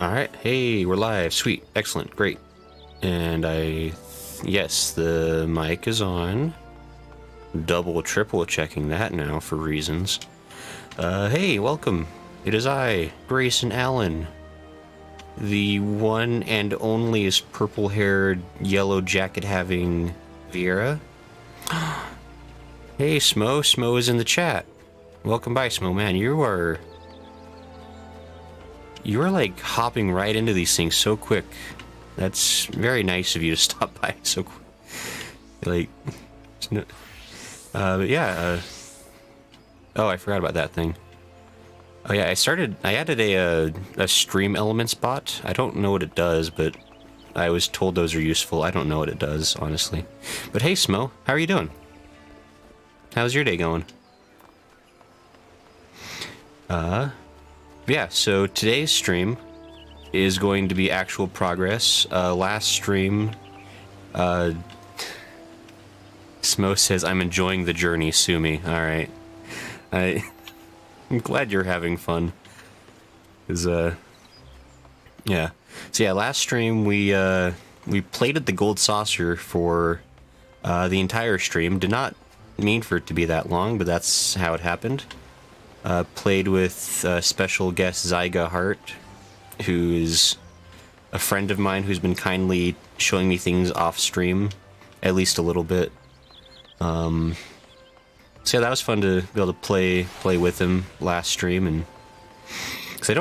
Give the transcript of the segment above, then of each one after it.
Alright, hey, we're live. Sweet, excellent, great. And yes, the mic is on. Double, triple checking that now for reasons. Hey, welcome. It is I, Grayson Allen. The one and only purple-haired, yellow jacket-having Vieira. Hey, Smo. Smo is in the chat. Welcome by, Smo. Man, you are like hopping right into these things so quick. That's very nice of you to stop by so quick. Like, no, but yeah. Oh, I forgot about that thing. Oh yeah, I added a stream elements bot. I don't know what it does, but I was told those are useful. I don't know what it does, honestly. But hey, Smo, how are you doing? How's your day going? Yeah, so today's stream is going to be actual progress. Last stream, Smo says, I'm enjoying the journey, sue me. Alright. I'm glad you're having fun. 'Cause, yeah. So yeah, last stream we plated the gold saucer for the entire stream. Did not mean for it to be that long, but that's how it happened. Played with special guest Zyga Hart, who is a friend of mine who's been kindly showing me things off stream, at least a little bit. So yeah, that was fun to be able to play with him last stream, and because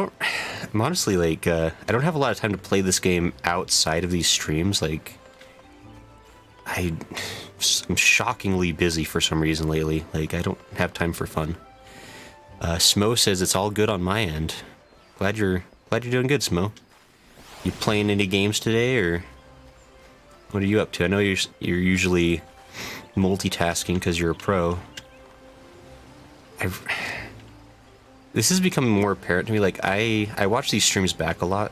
I'm honestly like I don't have a lot of time to play this game outside of these streams. Like I'm shockingly busy for some reason lately. Like I don't have time for fun. Smo says it's all good on my end. Glad you're doing good, Smo. You playing any games today, or what are you up to? I know you're usually multitasking because you're a pro. This is becoming more apparent to me. Like I watch these streams back a lot.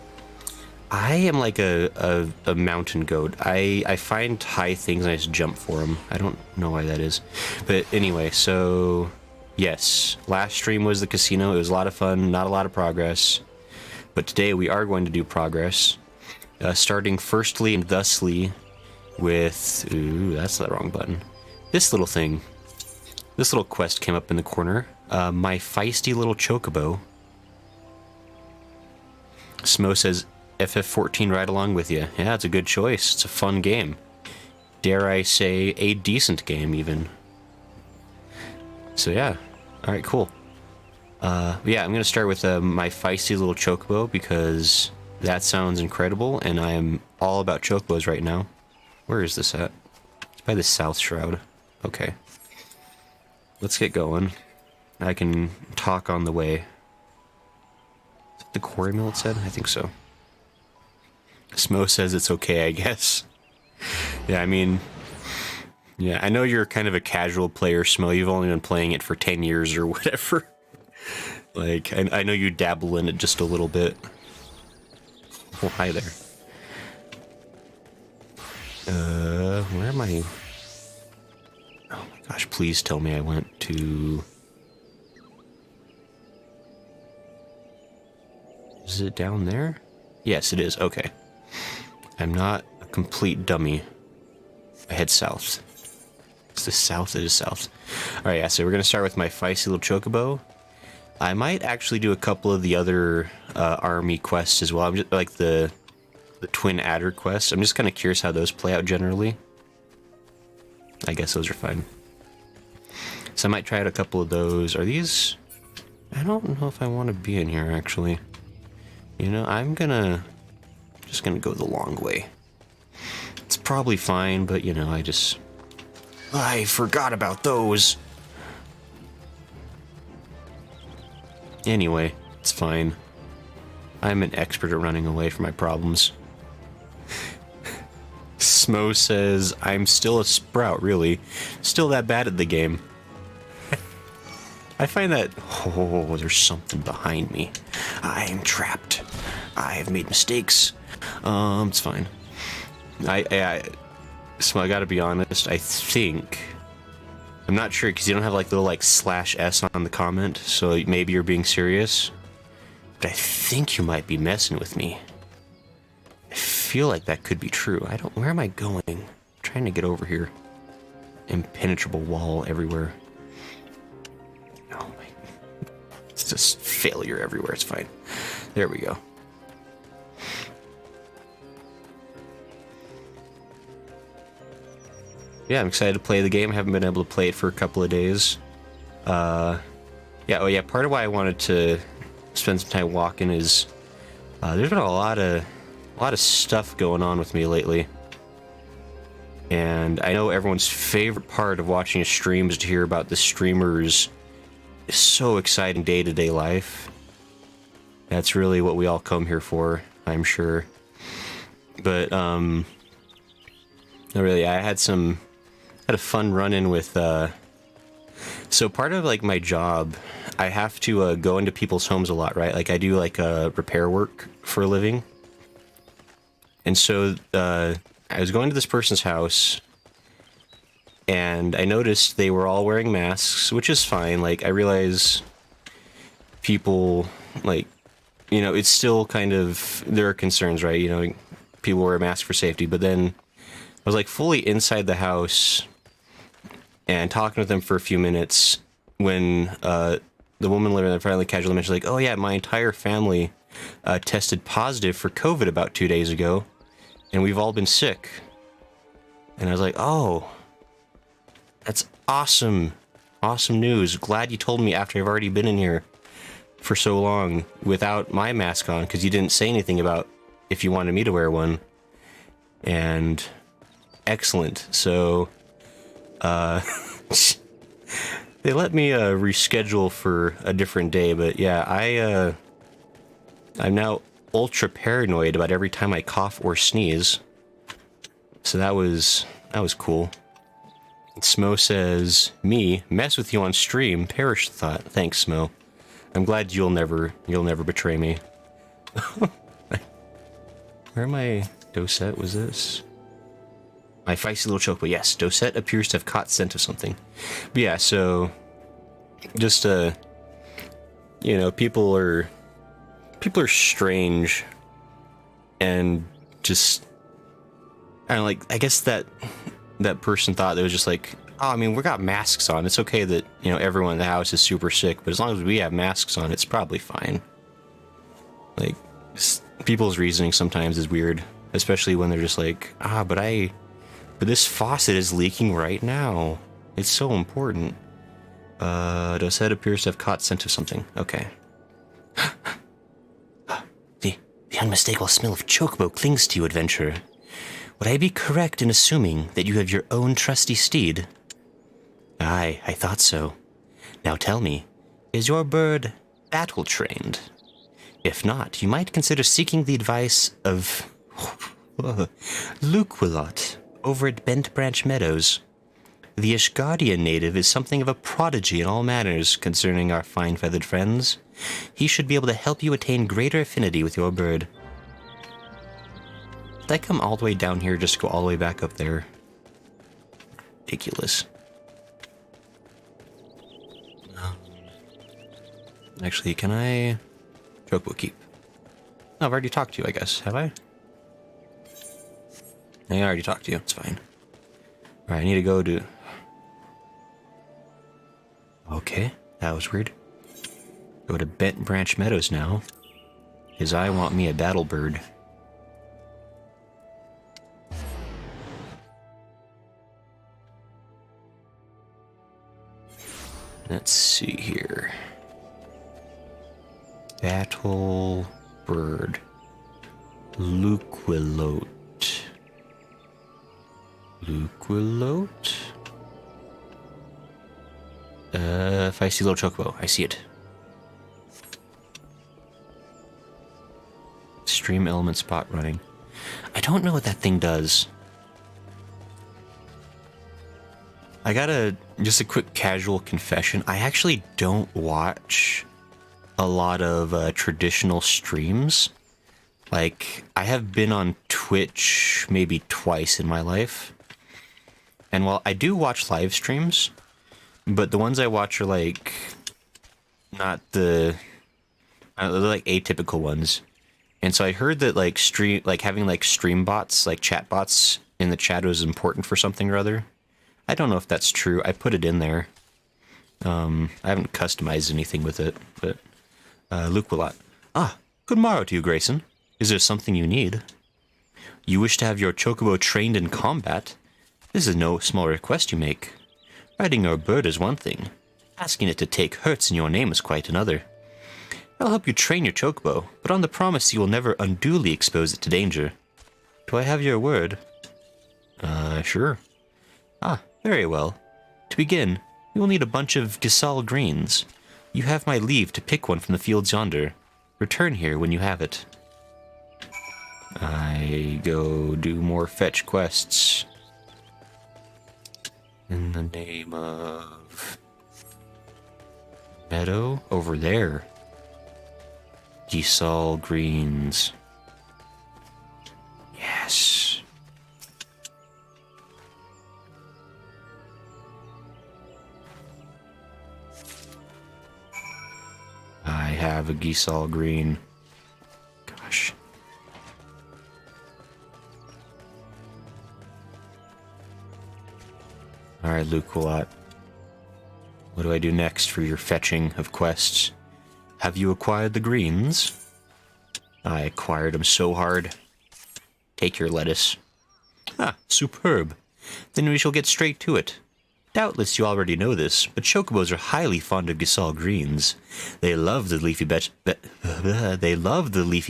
I am like a mountain goat. I find high things and I just jump for them. I don't know why that is, but anyway, so. Yes, last stream was the casino. It was a lot of fun, not a lot of progress. But today we are going to do progress. Starting firstly and thusly with... Ooh, that's the wrong button. This little thing. This little quest came up in the corner. My feisty little Chocobo. Smo says, FF14 right along with you. Yeah, it's a good choice. It's a fun game. Dare I say, a decent game, even. So yeah. Alright, cool. Yeah, I'm gonna start with my feisty little Chocobo because that sounds incredible, and I am all about Chocobos right now. Where is this at? It's by the South Shroud. Okay. Let's get going. I can talk on the way. Is that the quarry mill it said? I think so. Smo says it's okay, I guess. Yeah, I mean... Yeah, I know you're kind of a casual player, Smo. You've only been playing it for 10 years or whatever. Like, I know you dabble in it just a little bit. Oh, hi there. Where am I? Oh my gosh, please tell me I went to... Is it down there? Yes, it is. Okay. I'm not a complete dummy. I head south. Is this south? It is south. Alright, yeah, so we're going to start with my feisty little Chocobo. I might actually do a couple of the other army quests as well. I'm just like the twin adder quests. I'm just kind of curious how those play out generally. I guess those are fine. So I might try out a couple of those. Are these... I don't know if I want to be in here, actually. You know, just gonna go the long way. It's probably fine, but you know, I forgot about those. Anyway, it's fine. I'm an expert at running away from my problems. Smo says, I'm still a sprout, really. Still that bad at the game. I find that... Oh, there's something behind me. I am trapped. I've made mistakes. It's fine. So I gotta be honest, I think... I'm not sure, because you don't have like little like /S on the comment, so maybe you're being serious. But I think you might be messing with me. I feel like that could be true. Where am I going? I'm trying to get over here. Impenetrable wall everywhere. Oh my. It's just failure everywhere. It's fine. There we go. Yeah, I'm excited to play the game. I haven't been able to play it for a couple of days. Yeah, oh yeah, part of why I wanted to spend some time walking is there's been a lot of stuff going on with me lately. And I know everyone's favorite part of watching a stream is to hear about the streamer's so exciting day-to-day life. That's really what we all come here for, I'm sure. But no, really, I had a fun run-in with so part of like my job, I have to go into people's homes a lot, right? Like I do like repair work for a living. And so I was going to this person's house and I noticed they were all wearing masks, which is fine. Like I realize people like, you know, it's still kind of, there are concerns, right? You know, people wear masks for safety, but then I was like fully inside the house and talking with them for a few minutes when the woman living there finally casually mentioned, like, oh yeah, my entire family tested positive for COVID about 2 days ago, and we've all been sick. And I was like, oh, that's awesome. Awesome news. Glad you told me after I've already been in here for so long without my mask on, because you didn't say anything about if you wanted me to wear one. And excellent. So they let me reschedule for a different day, but yeah, I'm now ultra paranoid about every time I cough or sneeze. So that was cool. And Smo says, me mess with you on stream, perish the thought. Thanks, Smo. I'm glad you'll never betray me. Where am I? Dosette, was this? My feisty little chocobo. Yes, Dosette appears to have caught scent of something. But yeah, so just you know, people are strange, and just I don't know, like I guess that person thought they was just like, oh, I mean, we got masks on. It's okay that, you know, everyone in the house is super sick, but as long as we have masks on, it's probably fine. Like, people's reasoning sometimes is weird, especially when they're just like, but this faucet is leaking right now. It's so important. Dosette appears to have caught scent of something. Okay. The unmistakable smell of Chocobo clings to you, adventurer. Would I be correct in assuming that you have your own trusty steed? Aye, I thought so. Now tell me, is your bird battle-trained? If not, you might consider seeking the advice of Roulette over at Bent Branch Meadows. The Ishgardian native is something of a prodigy in all matters concerning our fine feathered friends. He should be able to help you attain greater affinity with your bird. Did I come all the way down here just to go all the way back up there? Ridiculous. Actually, can I... Chocobo keep. No, I've already talked to you, I guess. Have I? I already talked to you. It's fine. Alright, I need to go to... Okay, that was weird. Go to Bent Branch Meadows now, because I want me a battle bird. Let's see here. Battle bird. Roulette. Roulette? Feisty little chocobo. I see it. Stream element spot running. I don't know what that thing does. I got just a quick casual confession. I actually don't watch a lot of traditional streams. Like, I have been on Twitch maybe twice in my life. And while I do watch live streams, but the ones I watch are like not the They're like atypical ones. And so I heard that like having like stream bots, like chat bots in the chat was important for something or other. I don't know if that's true. I put it in there. I haven't customized anything with it, but Luke Willot. Ah, good morrow to you, Grayson. Is there something you need? You wish to have your Chocobo trained in combat? This is no small request you make. Riding your bird is one thing. Asking it to take hurts in your name is quite another. I'll help you train your Chocobo, but on the promise you will never unduly expose it to danger. Do I have your word? Sure. Ah, very well. To begin, you will need a bunch of Gisal greens. You have my leave to pick one from the fields yonder. Return here when you have it. I go do more fetch quests. In the name of... Meadow? Over there. Gisal greens. Yes. I have a Gisal green. Gosh. Alright, Luke Willot. What do I do next for your fetching of quests? Have you acquired the greens? I acquired them so hard. Take your lettuce. Ah, superb. Then we shall get straight to it. Doubtless you already know this, but chocobos are highly fond of Gisal greens. They love the leafy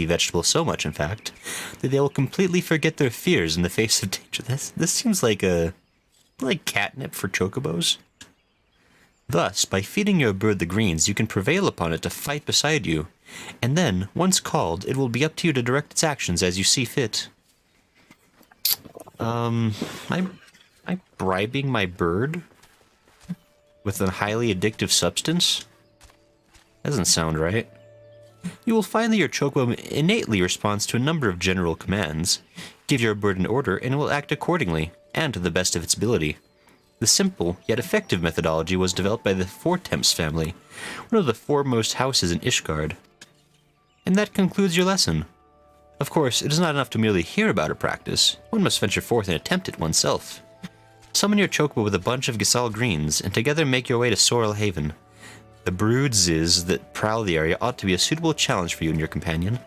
vegetable so much, in fact, that they will completely forget their fears in the face of danger. This seems like catnip for chocobos. Thus, by feeding your bird the greens, you can prevail upon it to fight beside you, and then, once called, it will be up to you to direct its actions as you see fit. Am I bribing my bird with a highly addictive substance? Doesn't sound right. You will find that your chocobo innately responds to a number of general commands. Give your bird an order, and it will act accordingly, and to the best of its ability. The simple, yet effective methodology was developed by the Fortemps family, one of the foremost houses in Ishgard. And that concludes your lesson. Of course, it is not enough to merely hear about a practice. One must venture forth and attempt it oneself. Summon your chocobo with a bunch of Gisal greens, and together make your way to Sorrel Haven. The broods that prowl the area ought to be a suitable challenge for you and your companion.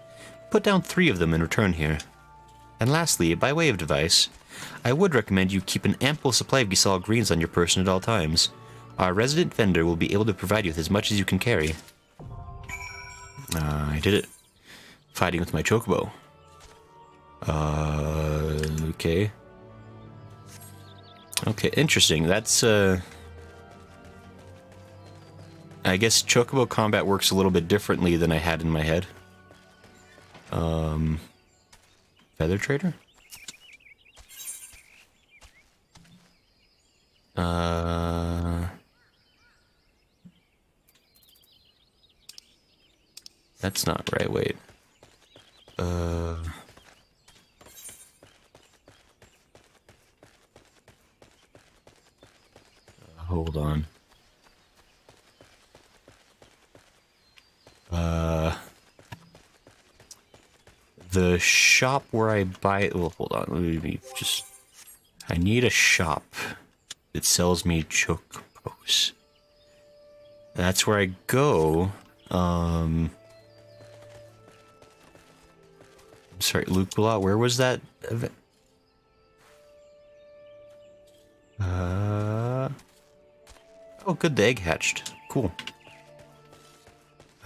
Put down 3 of them and return here. And lastly, by way of advice, I would recommend you keep an ample supply of Gisal greens on your person at all times. Our resident vendor will be able to provide you with as much as you can carry. I did it. Fighting with my chocobo. Okay. Okay, interesting. That's, I guess chocobo combat works a little bit differently than I had in my head. Feather trader? That's not right, wait. Hold on. The shop where I buy... Well, hold on, let me just... I need a shop that sells me chocobos. That's where I go. I'm sorry, Luke Willot, where was that event? Oh, good, the egg hatched. Cool.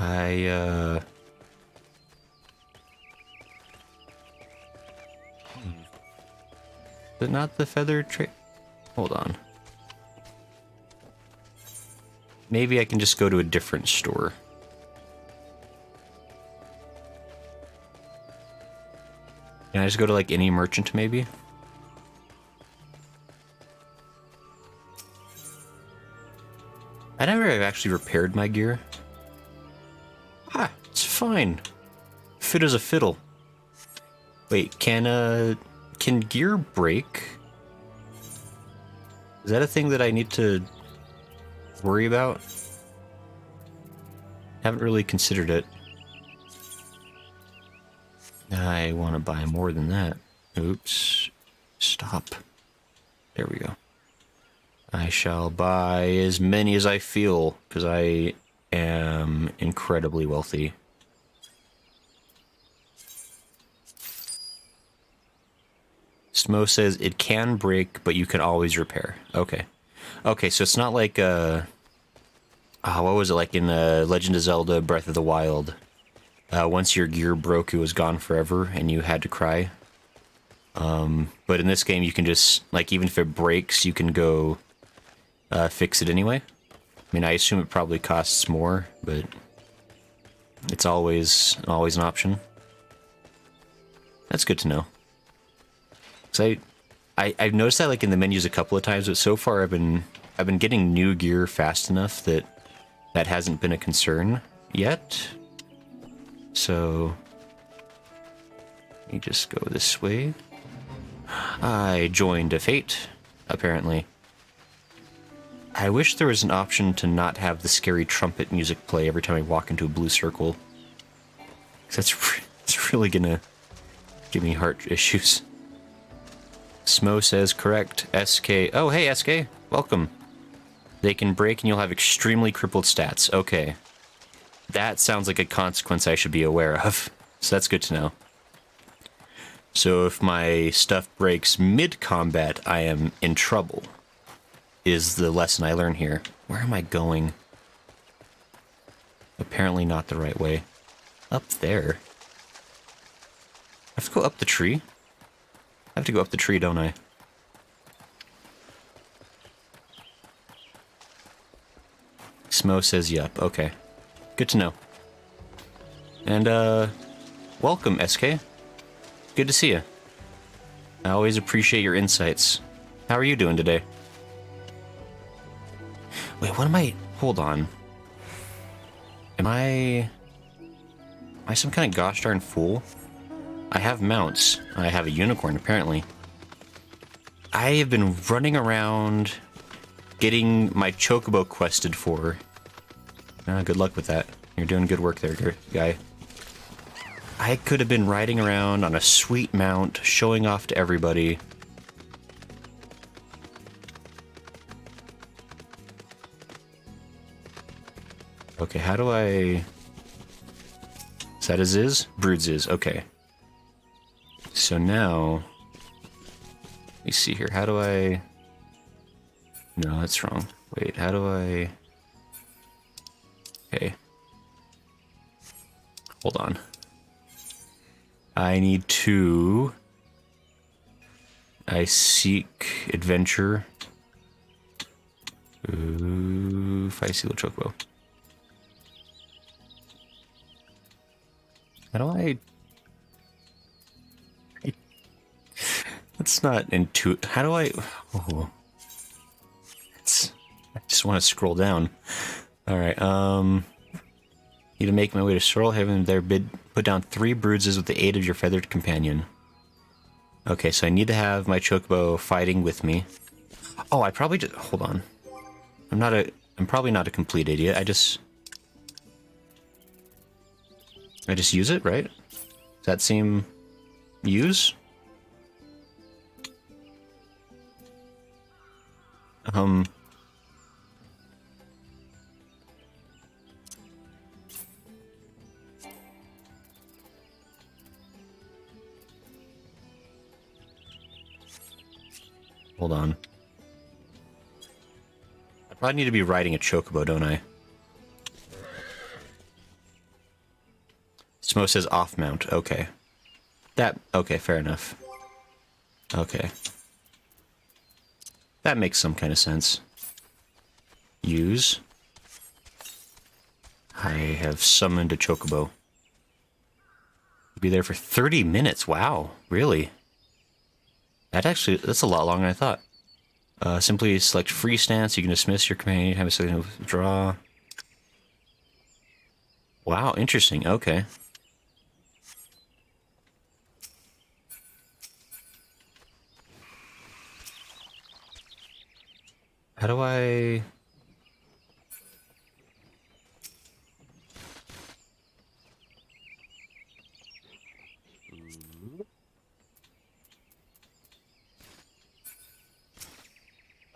Is it not the feather trade? Hold on. Maybe I can just go to a different store. Can I just go to like any merchant maybe? I never have actually repaired my gear. Ah, it's fine. Fit as a fiddle. Wait, can gear break? Is that a thing that I need to worry about? Haven't really considered it. I want to buy more than that. Oops. Stop. There we go. I shall buy as many as I feel, because I am incredibly wealthy. Smo says it can break, but you can always repair. Okay. Okay, so it's not like, what was it, like in Legend of Zelda Breath of the Wild? Once your gear broke, it was gone forever, and you had to cry. But in this game, you can just, like, even if it breaks, you can go fix it anyway. I mean, I assume it probably costs more, but it's always an option. That's good to know. So I've noticed that like in the menus a couple of times, but so far I've been getting new gear fast enough that hasn't been a concern yet. So let me just go this way. I joined a fate, apparently. I wish there was an option to not have the scary trumpet music play every time I walk into a blue circle. 'Cause it's really gonna give me heart issues. Smo says correct. SK. Oh, hey, SK. Welcome. They can break and you'll have extremely crippled stats. Okay. That sounds like a consequence I should be aware of. So that's good to know. So if my stuff breaks mid-combat, I am in trouble, is the lesson I learn here. Where am I going? Apparently not the right way. Up there. I have to go up the tree? I have to go up the tree, don't I? Smo says yup. Okay. Good to know. And, welcome, SK. Good to see you. I always appreciate your insights. How are you doing today? Wait, what am I... Hold on. Am I some kind of gosh darn fool? I have mounts. I have a unicorn, apparently. I have been running around getting my Chocobo quested for. Good luck with that. You're doing good work there, guy. I could have been riding around on a sweet mount, showing off to everybody. Okay, how do I... Is that a Ziz? Brood Ziz, okay. So now... Let me see here, how do I... No, that's wrong. Wait, how do I... Okay. Hold on. I need to... I seek adventure. Ooh, Feisty little Chocobo. How do I... That's not intuitive. How do I... Oh. I just want to scroll down. Alright, need to make my way to Sorrel Haven. There, put down 3 bruises with the aid of your feathered companion. Okay, so I need to have my Chocobo fighting with me. Oh, I probably just... Hold on. I'm probably not a complete idiot. I just use it, right? Does that seem... Use? Hold on. I probably need to be riding a Chocobo, don't I? Smo says off mount. Okay. Okay, fair enough. Okay. That makes some kind of sense. Use. I have summoned a Chocobo. Be there for 30 minutes. Wow, really? That's a lot longer than I thought. Simply select free stance. You can dismiss your companion. Have a second to withdraw. Wow, interesting. Okay. How do I...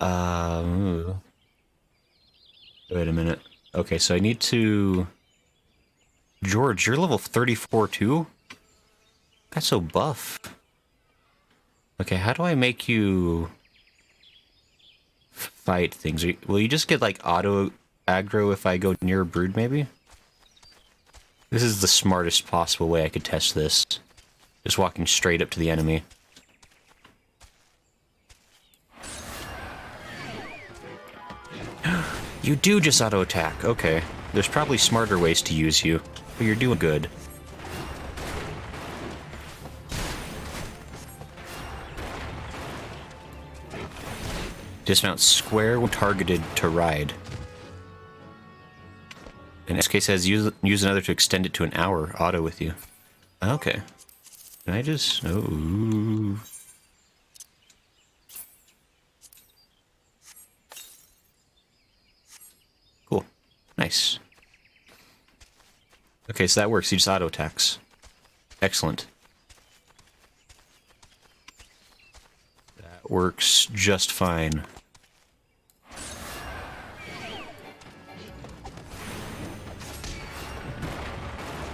Wait a minute. Okay, so I need to... George, you're level 34 too? That's so buff. Okay, how do I make you fight things? Will you just get like auto aggro if I go near a brood maybe? This is the smartest possible way I could test this. Just walking straight up to the enemy. You do just auto attack. Okay. There's probably smarter ways to use you, but you're doing good. Dismount square when targeted to ride. In this case, it says use another to extend it to an hour. Auto with you. Okay. Can I just... Oh. Cool. Nice. Okay, so that works. He just auto attacks. Excellent. That works just fine.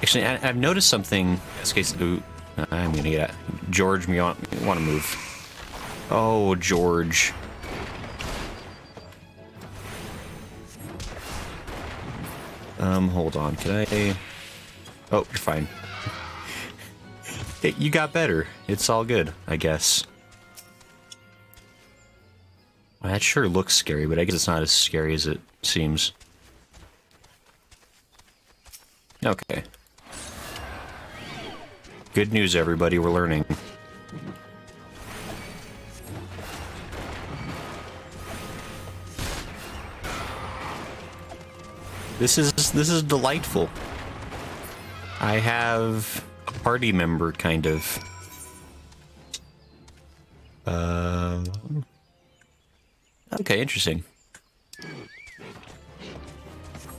Actually, I've noticed something. In this case, ooh, I'm gonna get it. George, you want to move? Oh, George. Hold on. Can I? Oh, you're fine. You got better. It's all good, I guess. Well, that sure looks scary, but I guess it's not as scary as it seems. Okay. Good news, everybody. We're learning. This is delightful. I have a party member, kind of. Okay, interesting.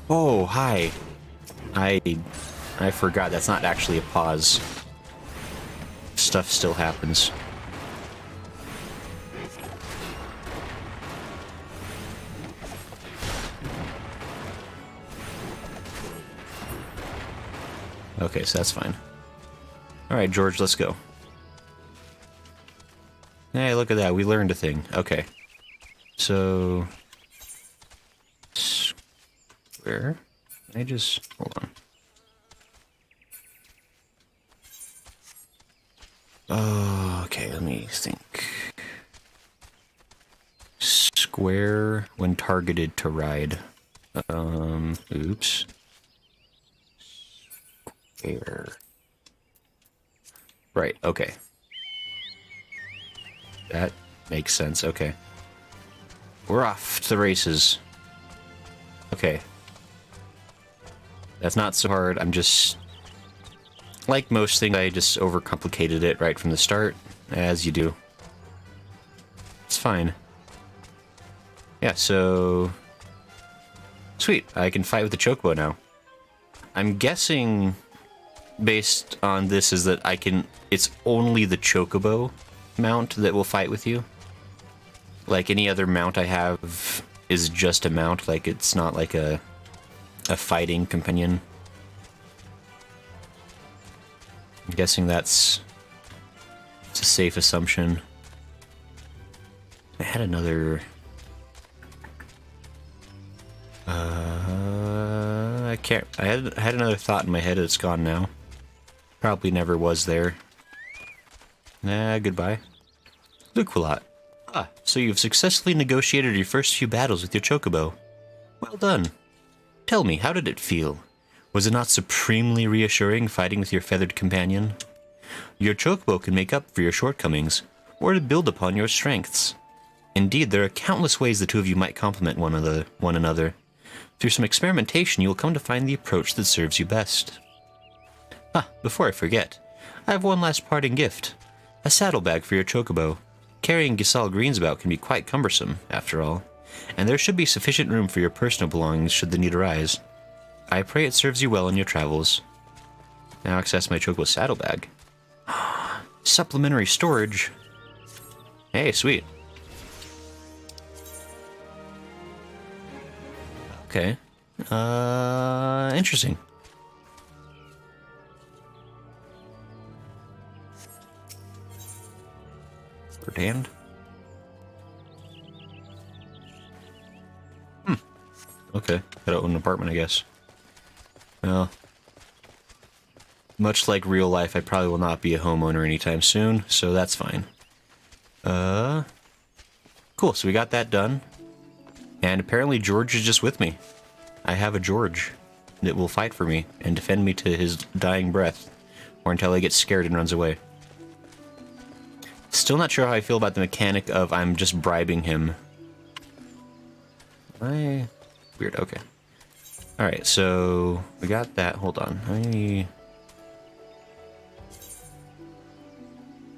Oh, hi. I forgot that's not actually a pause. Stuff still happens. Okay, so that's fine. Alright, George, let's go. Hey, look at that. We learned a thing. Okay. So... Where? Can I just... Hold on. Oh, okay, let me think. Square when targeted to ride. Oops. Square. Right, okay. That makes sense, okay. We're off to the races. Okay. That's not so hard, I'm just... Like most things, I just overcomplicated it right from the start, as you do. It's fine. Yeah, so... Sweet, I can fight with the Chocobo now. I'm guessing, based on this, is that I can... It's only the Chocobo mount that will fight with you. Like, any other mount I have is just a mount, like, it's not like a fighting companion. I'm guessing it's a safe assumption. I had another... I can't... I had another thought in my head, it's gone now. Probably never was there. Nah, goodbye. Luculot. Ah, so you've successfully negotiated your first few battles with your Chocobo. Well done. Tell me, how did it feel? Was it not supremely reassuring fighting with your feathered companion? Your Chocobo can make up for your shortcomings, or to build upon your strengths. Indeed, there are countless ways the two of you might complement one another. Through some experimentation, you will come to find the approach that serves you best. Ah, before I forget, I have one last parting gift. A saddlebag for your Chocobo. Carrying Giselle greens about can be quite cumbersome, after all, and there should be sufficient room for your personal belongings should the need arise. I pray it serves you well in your travels. Now access my Chocobo saddlebag. Supplementary storage. Hey, sweet. Okay. Interesting. Third hand. Okay. Gotta own an apartment, I guess. Well, much like real life, I probably will not be a homeowner anytime soon, so that's fine. Cool, so we got that done. And apparently George is just with me. I have a George that will fight for me and defend me to his dying breath, or until he gets scared and runs away. Still not sure how I feel about the mechanic of I'm just bribing him. Weird, okay. Alright, so we got that. Hold on.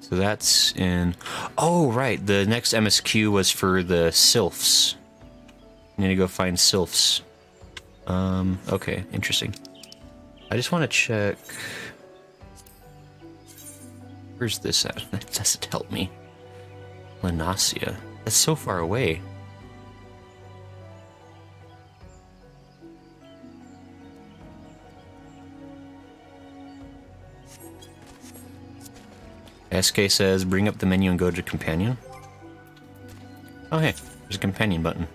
So that's in... Oh, right. The next MSQ was for the Sylphs. I need to go find Sylphs. Okay. Interesting. I just want to check... Where's this at? That doesn't help me. Lanasia. That's so far away. SK says, bring up the menu and go to companion. Oh, hey, there's a companion button.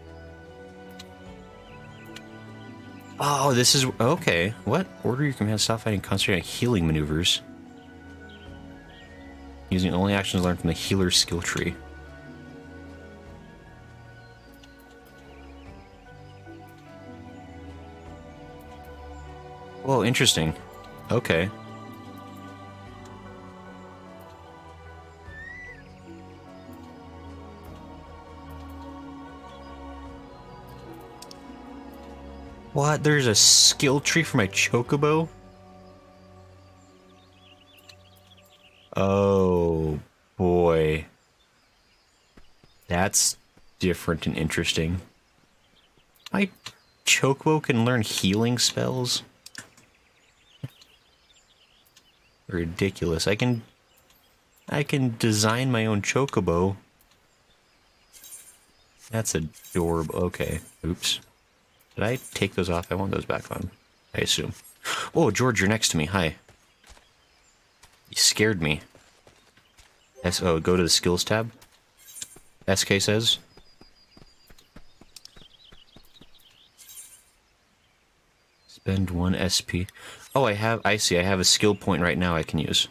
Oh, this is... Okay, what? Order your command, stop fighting, concentrate on healing maneuvers. Using only actions learned from the healer skill tree. Whoa, interesting. Okay. What? There's a skill tree for my Chocobo? Oh, boy. That's different and interesting. My Chocobo can learn healing spells? Ridiculous. I can design my own Chocobo. That's adorable. Okay. Oops. Did I take those off? I want those back on, I assume. Oh, George, you're next to me. Hi. You scared me. Oh, go to the skills tab. SK says. Spend 1 SP. Oh, I see. I have a skill point right now I can use.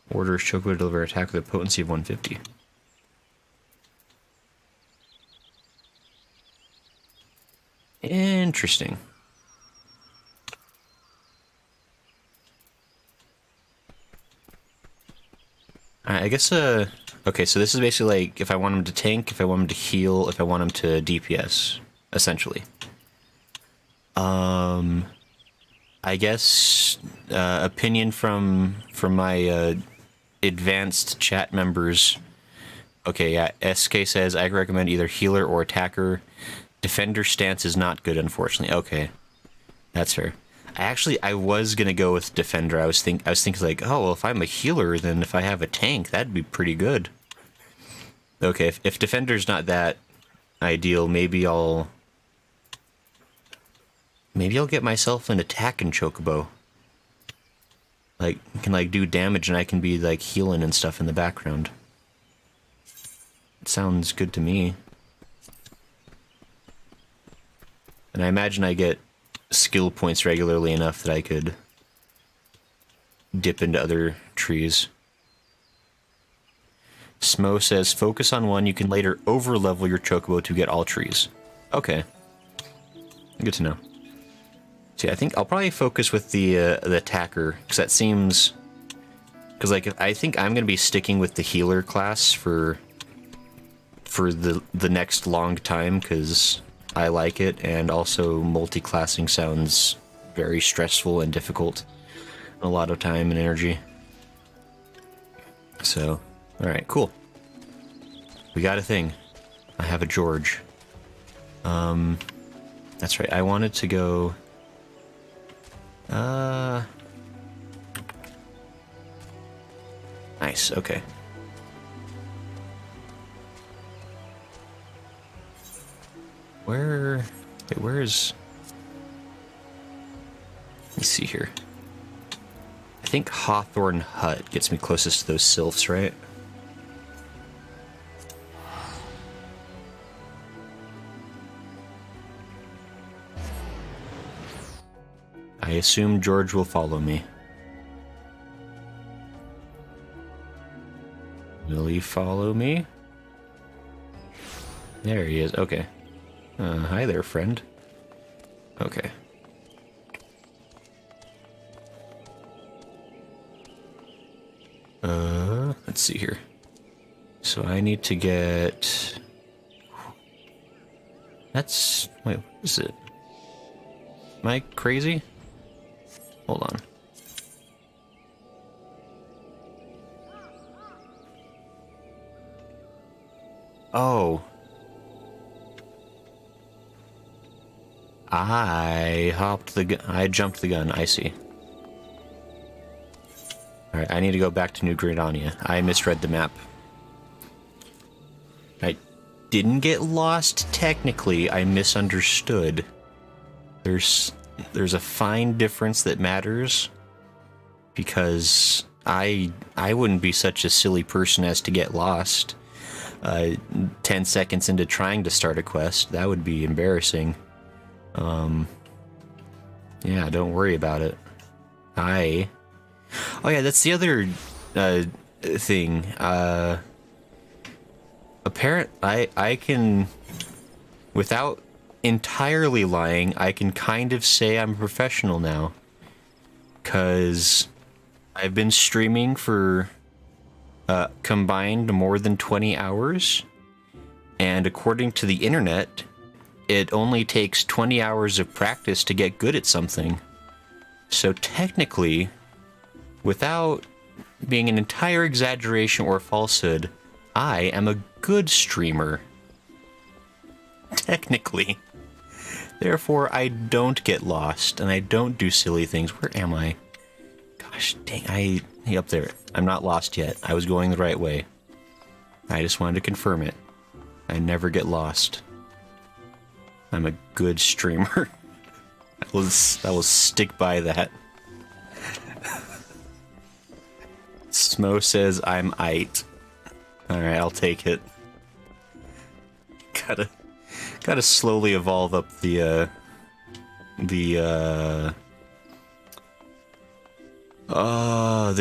Order Chocobo to deliver attack with a potency of 150. Interesting. Alright, I guess, okay, so this is basically like if I want him to tank, if I want him to heal, if I want him to DPS, essentially. I guess, opinion from my, advanced chat members. Okay, yeah, SK says I recommend either healer or attacker. Defender stance is not good, unfortunately. Okay, that's fair. I was gonna go with defender. I was thinking like, oh well, if I'm a healer, then if I have a tank, that'd be pretty good. Okay, if defender's not that ideal, maybe I'll get myself an attack in Chocobo. Like, can like do damage, and I can be like healing and stuff in the background. It sounds good to me. And I imagine I get skill points regularly enough that I could dip into other trees. Smo says, focus on one, you can later over-level your Chocobo to get all trees. Okay. Good to know. See, I think I'll probably focus with the attacker, because that seems... Because, like, I think I'm going to be sticking with the healer class for the next long time, because I like it, and also multi-classing sounds very stressful and difficult. A lot of time and energy. So, alright, cool. We got a thing. I have a George. That's right, I wanted to go... Nice, okay. Where... Wait, where is... Let me see here. I think Hawthorne Hut gets me closest to those sylphs, right? I assume George will follow me. Will he follow me? There he is. Okay. Hi there, friend. Okay. Let's see here. So I need to get... That's... Wait, what is it? Am I crazy? Hold on. Oh. I jumped the gun, I see. Alright, I need to go back to New Gridania. I misread the map. I didn't get lost, technically. I misunderstood. There's a fine difference that matters. Because I wouldn't be such a silly person as to get lost. 10 seconds into trying to start a quest. That would be embarrassing. Yeah, don't worry about it. Oh yeah, that's the other thing. I can, without entirely lying, I can kind of say I'm a professional now. 'Cause I've been streaming for combined more than 20 hours. And according to the internet, it only takes 20 hours of practice to get good at something. So technically, without being an entire exaggeration or falsehood, I am a good streamer. Technically. Therefore, I don't get lost, and I don't do silly things. Where am I? Gosh, dang, up there. I'm not lost yet. I was going the right way. I just wanted to confirm it. I never get lost. I'm a good streamer. I will stick by that. Smo says I'm aight. Alright, I'll take it. Gotta slowly evolve up the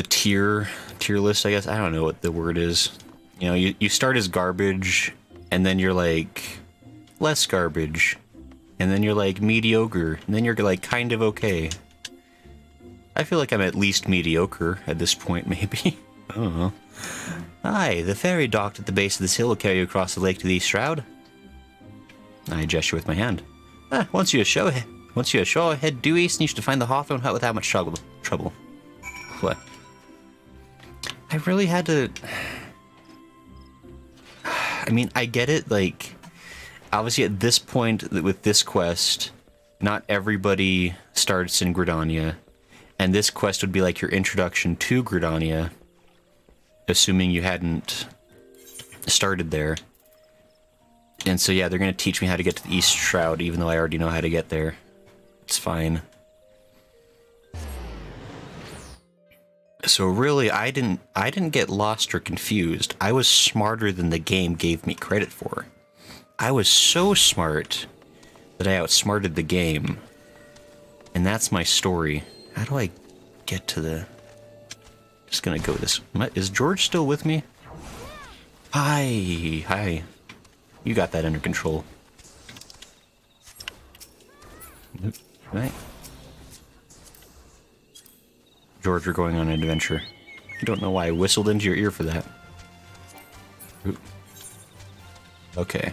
tier list, I guess. I don't know what the word is. You know, you start as garbage, and then you're like less garbage, and then you're like mediocre, and then you're like kind of okay. I feel like I'm at least mediocre at this point, maybe. I don't know. Aye, the ferry docked at the base of this hill will carry you across the lake to the East Shroud. I gesture with my hand. Once you ashore, head due east and you should find the Hawthorne Hut without much trouble. What? I really had to... I mean, I get it, like... Obviously, at this point, with this quest, not everybody starts in Gridania. And this quest would be like your introduction to Gridania, assuming you hadn't started there. And so, yeah, they're going to teach me how to get to the East Shroud, even though I already know how to get there. It's fine. So really, I didn't get lost or confused. I was smarter than the game gave me credit for. I was so smart that I outsmarted the game. And that's my story. How do I get to the... Just gonna go this... Is George still with me? Hi. You got that under control. Right. George, we're going on an adventure. I don't know why I whistled into your ear for that. Okay.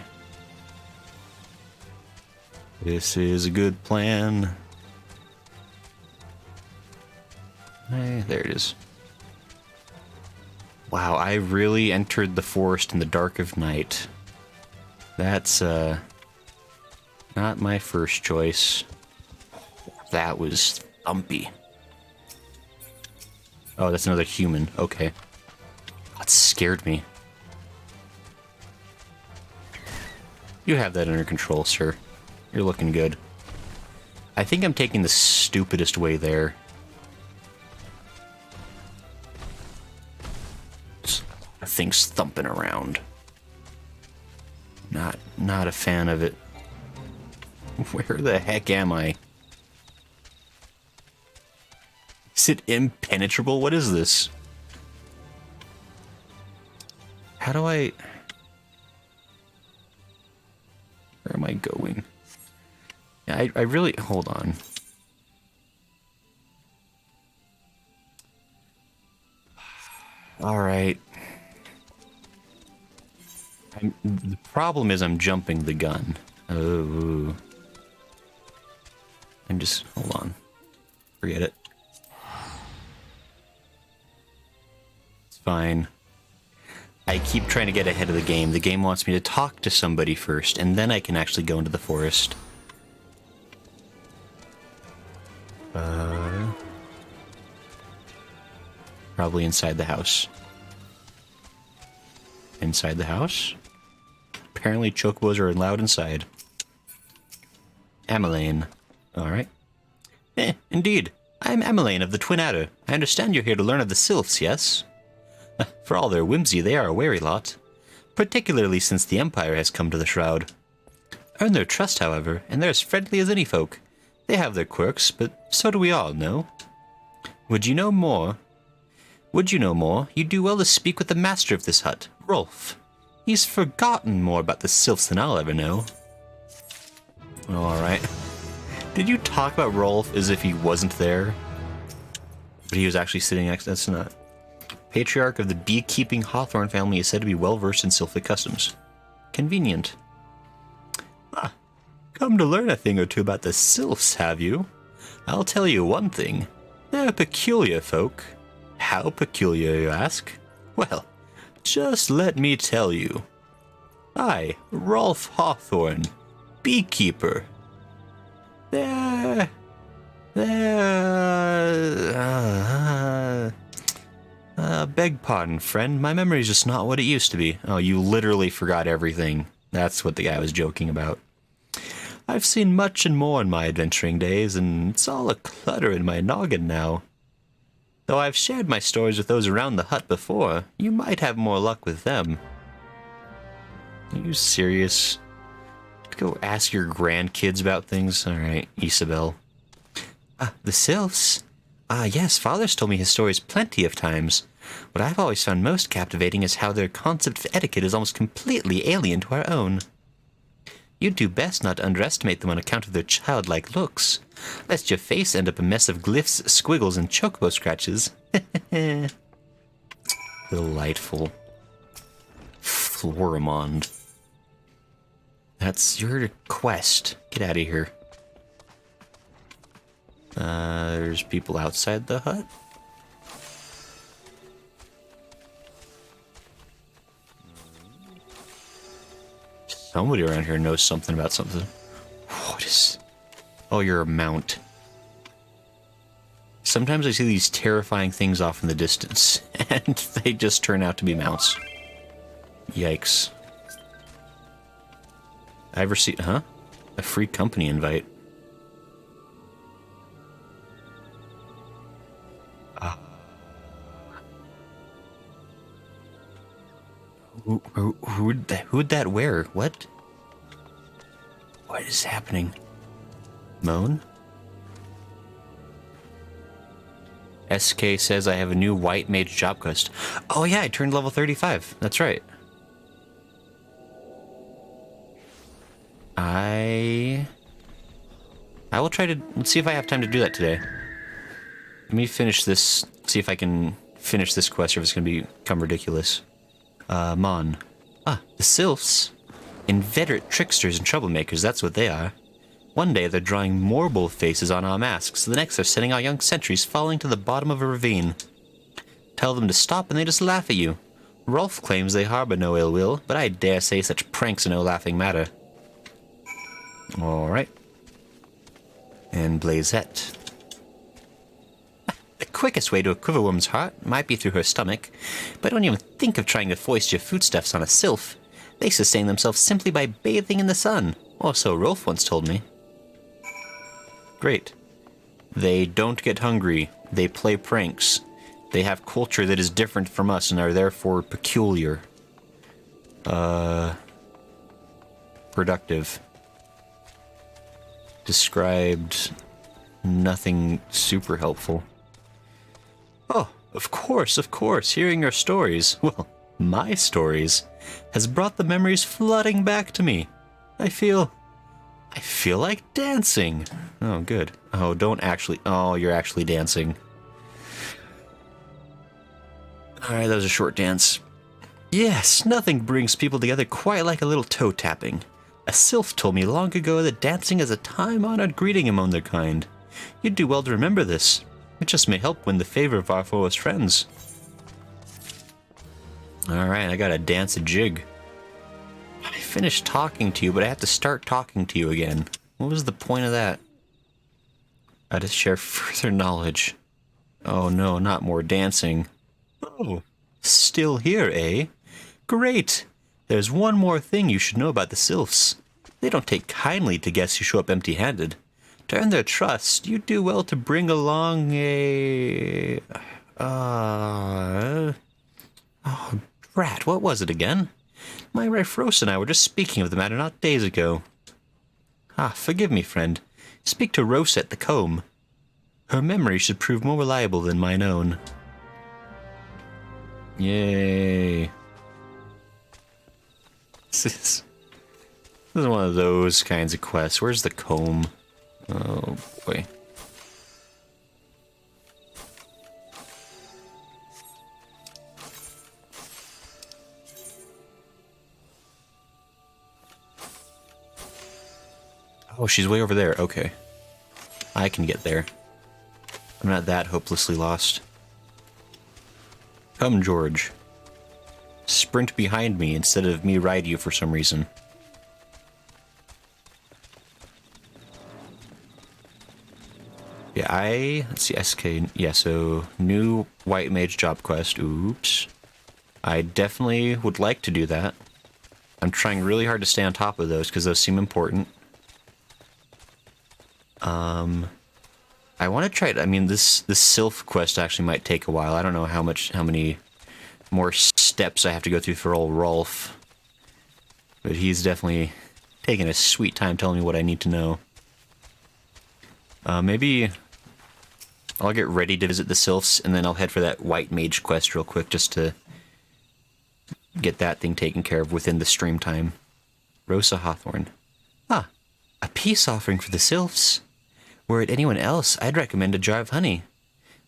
This is a good plan. Hey, there it is. Wow, I really entered the forest in the dark of night. That's, not my first choice. That was thumpy. Oh, that's another human. Okay. That scared me. You have that under control, sir. You're looking good. I think I'm taking the stupidest way there. Things thumping around. Not a fan of it. Where the heck am I? Is it impenetrable? What is this? How do I... Where am I going? Yeah, I really... Hold on. Alright. The problem is I'm jumping the gun. Oh. I'm just... Hold on. Forget it. It's fine. I keep trying to get ahead of the game. The game wants me to talk to somebody first, and then I can actually go into the forest. Probably inside the house. Inside the house? Apparently chocobos are allowed inside. Ameline. Alright. Indeed. I'm Ameline of the Twin Adder. I understand you're here to learn of the Sylphs, yes? For all their whimsy, they are a wary lot. Particularly since the Empire has come to the Shroud. Earn their trust, however, and they're as friendly as any folk. They have their quirks, but so do we all, no? Would you know more? You'd do well to speak with the master of this hut, Rolf. He's forgotten more about the Sylphs than I'll ever know. Alright. Did you talk about Rolf as if he wasn't there? But he was actually sitting next to... That's not... Patriarch of the beekeeping Hawthorne family is said to be well-versed in sylphic customs. Convenient. Ah, come to learn a thing or two about the Sylphs, have you? I'll tell you one thing. They're peculiar folk. How peculiar, you ask? Well, just let me tell you. I, Rolf Hawthorne, beekeeper. Beg pardon, friend. My memory's just not what it used to be. Oh, you literally forgot everything. That's what the guy was joking about. I've seen much and more in my adventuring days, and it's all a clutter in my noggin now. Though I've shared my stories with those around the hut before, you might have more luck with them. Are you serious? Go ask your grandkids about things? Alright, Isabel. The Sylphs? Yes, Father's told me his stories plenty of times. What I've always found most captivating is how their concept of etiquette is almost completely alien to our own. You'd do best not to underestimate them on account of their childlike looks, lest your face end up a mess of glyphs, squiggles, and chocobo scratches. Delightful. Florimond. That's your quest. Get out of here. There's people outside the hut. Somebody around here knows something about something. What is... Oh, you're a mount. Sometimes I see these terrifying things off in the distance, and they just turn out to be mounts. Yikes. I ever see... Huh? A free company invite. Who'd that wear? What? What is happening? Moan? SK says I have a new white mage job quest. Oh yeah, I turned level 35. That's right. I will try to... Let's see if I have time to do that today. Let me finish this, see if I can finish this quest or if it's going to become ridiculous. Mon. The Sylphs. Inveterate tricksters and troublemakers, that's what they are. One day they're drawing marble faces on our masks, the next they're sending our young sentries falling to the bottom of a ravine. Tell them to stop and they just laugh at you. Rolf claims they harbor no ill will, but I dare say such pranks are no laughing matter. Alright. And Blazette. The quickest way to a quiverworm's heart might be through her stomach, but don't even think of trying to foist your foodstuffs on a sylph. They sustain themselves simply by bathing in the sun. Oh, so Rolf once told me. Great. They don't get hungry. They play pranks. They have culture that is different from us and are therefore peculiar. Productive. Described nothing super helpful. Oh, of course. Hearing your stories, well, my stories, has brought the memories flooding back to me. I feel like dancing. Oh, good. Oh, don't actually. Oh, you're actually dancing. Alright, that was a short dance. Yes, nothing brings people together quite like a little toe tapping. A sylph told me long ago that dancing is a time-honored greeting among their kind. You'd do well to remember this. It just may help win the favor of our forest friends. Alright, I gotta dance a jig. I finished talking to you, but I have to start talking to you again. What was the point of that? I just share further knowledge. Oh no, not more dancing. Oh, still here, eh? Great! There's one more thing you should know about the Sylphs. They don't take kindly to guests who show up empty-handed. To earn their trust, you do well to bring along a... Oh, drat, what was it again? My wife Rose and I were just speaking of the matter not days ago. Ah, forgive me, friend. Speak to Rose at the comb. Her memory should prove more reliable than mine own. Yay. This is one of those kinds of quests. Where's the comb? Oh, boy. Oh, she's way over there. Okay. I can get there. I'm not that hopelessly lost. Come, George. Sprint behind me instead of me ride you for some reason. Yeah, let's see, SK, yeah, so new White Mage job quest, oops. I definitely would like to do that. I'm trying really hard to stay on top of those, because those seem important. I want to try it, I mean, this Sylph quest actually might take a while. I don't know how many more steps I have to go through for old Rolf. But he's definitely taking a sweet time telling me what I need to know. Maybe I'll get ready to visit the Sylphs, and then I'll head for that White Mage quest real quick, just to get that thing taken care of within the stream time. Rosa Hawthorne. Ah, a peace offering for the Sylphs. Were it anyone else, I'd recommend a jar of honey.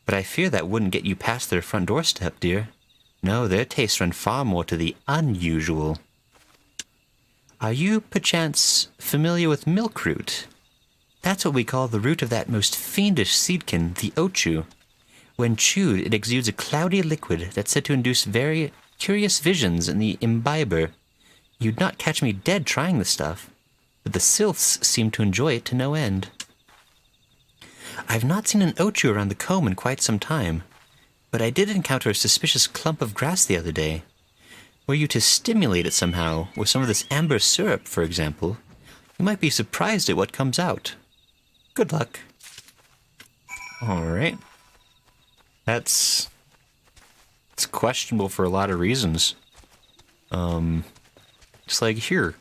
But I fear that wouldn't get you past their front doorstep, dear. No, their tastes run far more to the unusual. Are you, perchance, familiar with milkroot? That's what we call the root of that most fiendish seedkin, the ochu. When chewed, it exudes a cloudy liquid that's said to induce very curious visions in the imbiber. You'd not catch me dead trying the stuff, but the Sylphs seem to enjoy it to no end. I've not seen an ochu around the comb in quite some time, but I did encounter a suspicious clump of grass the other day. Were you to stimulate it somehow, with some of this amber syrup, for example, you might be surprised at what comes out. Good luck. Alright. It's questionable for a lot of reasons. It's like, here,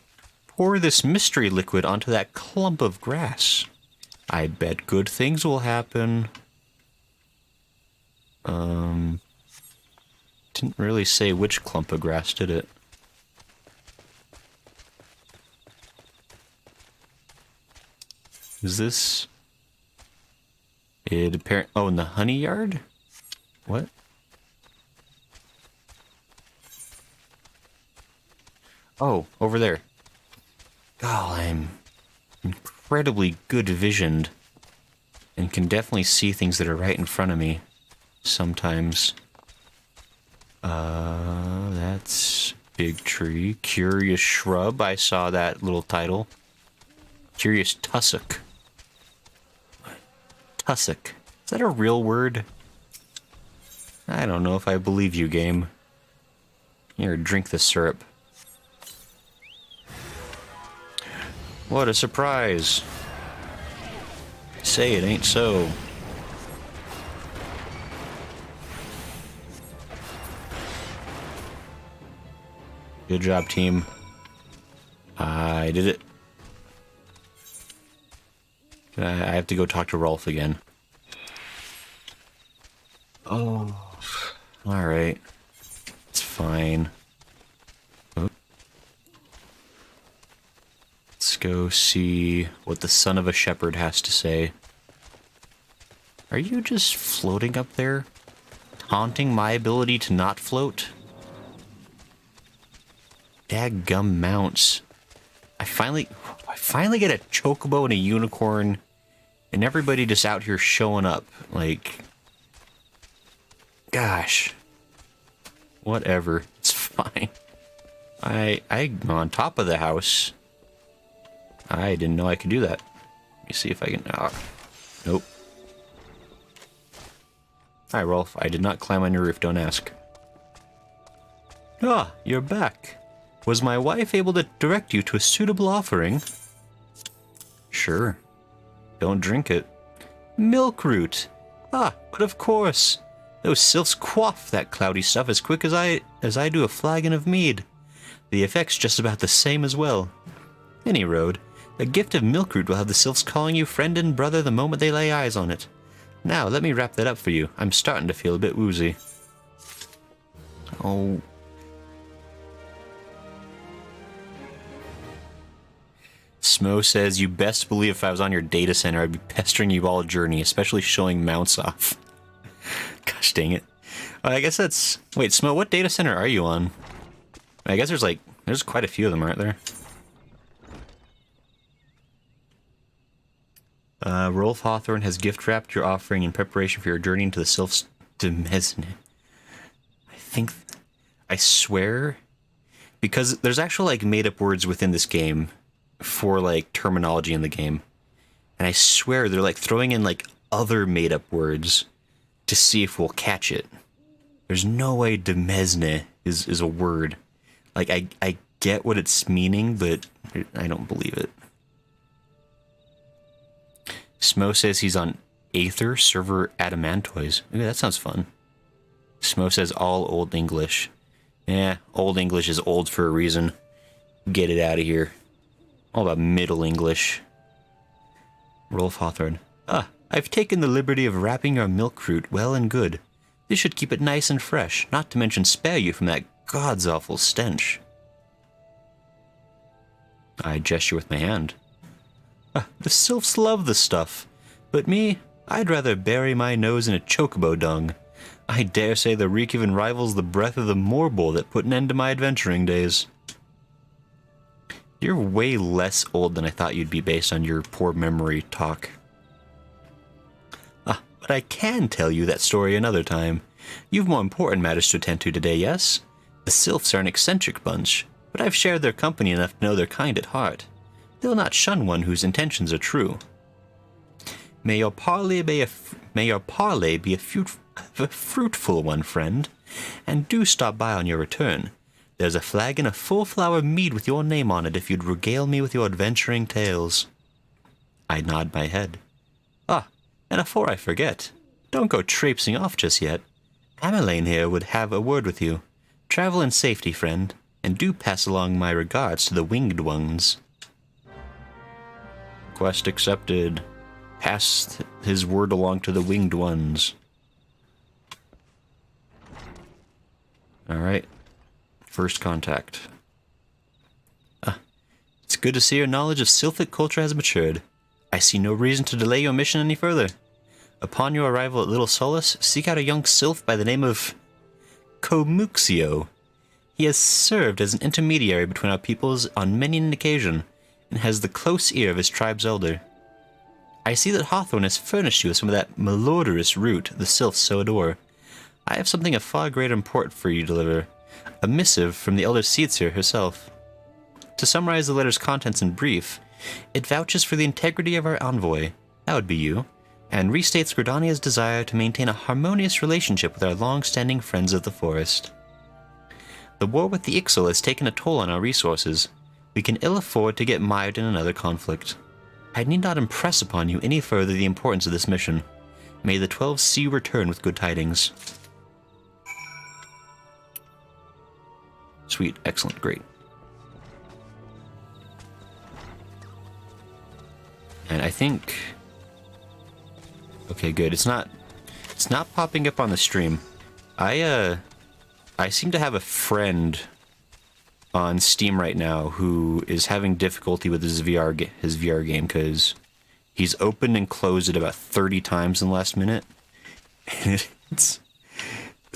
pour this mystery liquid onto that clump of grass. I bet good things will happen. Didn't really say which clump of grass, did it? Is this... It apparent... Oh, in the honey yard? What? Oh, over there. Oh, I'm incredibly good visioned and can definitely see things that are right in front of me sometimes. That's big tree. Curious shrub. I saw that little title. Curious tussock. Tussock. Is that a real word? I don't know if I believe you, game. Here, drink the syrup. What a surprise. Say it ain't so. Good job, team. I did it. I have to go talk to Rolf again. Oh, alright. It's fine. Oh. Let's go see what the son of a shepherd has to say. Are you just floating up there? Taunting my ability to not float? Dadgum mounts. I finally get a chocobo and a unicorn, and everybody just out here showing up. Like, gosh. Whatever. It's fine. I'm on top of the house. I didn't know I could do that. Let me see if I can... nope. Hi, Rolf. I did not climb on your roof. Don't ask. Ah, you're back. Was my wife able to direct you to a suitable offering? Sure. Don't drink it. Milk root. Ah, but of course. Those sylphs quaff that cloudy stuff as quick as I do a flagon of mead. The effect's just about the same as well. Any road, a gift of milk root will have the sylphs calling you friend and brother the moment they lay eyes on it. Now, let me wrap that up for you. I'm starting to feel a bit woozy. Oh... Smo says, you best believe if I was on your data center, I'd be pestering you all journey, especially showing mounts off. Gosh dang it. I guess that's... Wait, Smo, what data center are you on? I guess there's quite a few of them, aren't there? Rolf Hawthorne has gift-wrapped your offering in preparation for your journey into the Sylphs Demesne. I swear, because there's actual, like, made-up words within this game for, like, terminology in the game. And I swear they're, like, throwing in, like, other made-up words to see if we'll catch it. There's no way Demesne is a word. Like, I get what it's meaning, but I don't believe it. Smo says he's on Aether server Adamantoise. Ooh, that sounds fun. Smo says all Old English. Yeah, Old English is old for a reason. Get it out of here. All about Middle English. Rolf Hawthorne. Ah, I've taken the liberty of wrapping your milk root well and good. This should keep it nice and fresh, not to mention spare you from that god's awful stench. I gesture with my hand. The sylphs love the stuff, but me, I'd rather bury my nose in a chocobo dung. I dare say the reek even rivals the breath of the morbol that put an end to my adventuring days. You're way less old than I thought you'd be based on your poor memory talk. But I can tell you that story another time. You've more important matters to attend to today, yes? The sylphs are an eccentric bunch, but I've shared their company enough to know they're kind at heart. They'll not shun one whose intentions are true. May your parley be a fruitful one, friend, and do stop by on your return. There's a flagon of full-flower mead with your name on it if you'd regale me with your adventuring tales. I nod my head. And before I forget, don't go traipsing off just yet. Ameline here would have a word with you. Travel in safety, friend, and do pass along my regards to the winged ones. Quest accepted. Pass his word along to the winged ones. Alright. First contact. It's good to see your knowledge of Sylphic culture has matured. I see no reason to delay your mission any further. Upon your arrival at Little Solace, seek out a young sylph by the name of Comuxio. He has served as an intermediary between our peoples on many an occasion, and has the close ear of his tribe's elder. I see that Hawthorne has furnished you with some of that malodorous root the sylphs so adore. I have something of far greater import for you to deliver, a missive from the elder Seedsir herself. To summarize the letter's contents in brief, it vouches for the integrity of our envoy, that would be you, and restates Gridania's desire to maintain a harmonious relationship with our long-standing friends of the forest. The war with the Ixal has taken a toll on our resources. We can ill afford to get mired in another conflict. I need not impress upon you any further the importance of this mission. May the 12C return with good tidings. Sweet, excellent, great. And I think... Okay, good. It's not popping up on the stream. I seem to have a friend on Steam right now who is having difficulty with his VR game because he's opened and closed it about 30 times in the last minute. And it's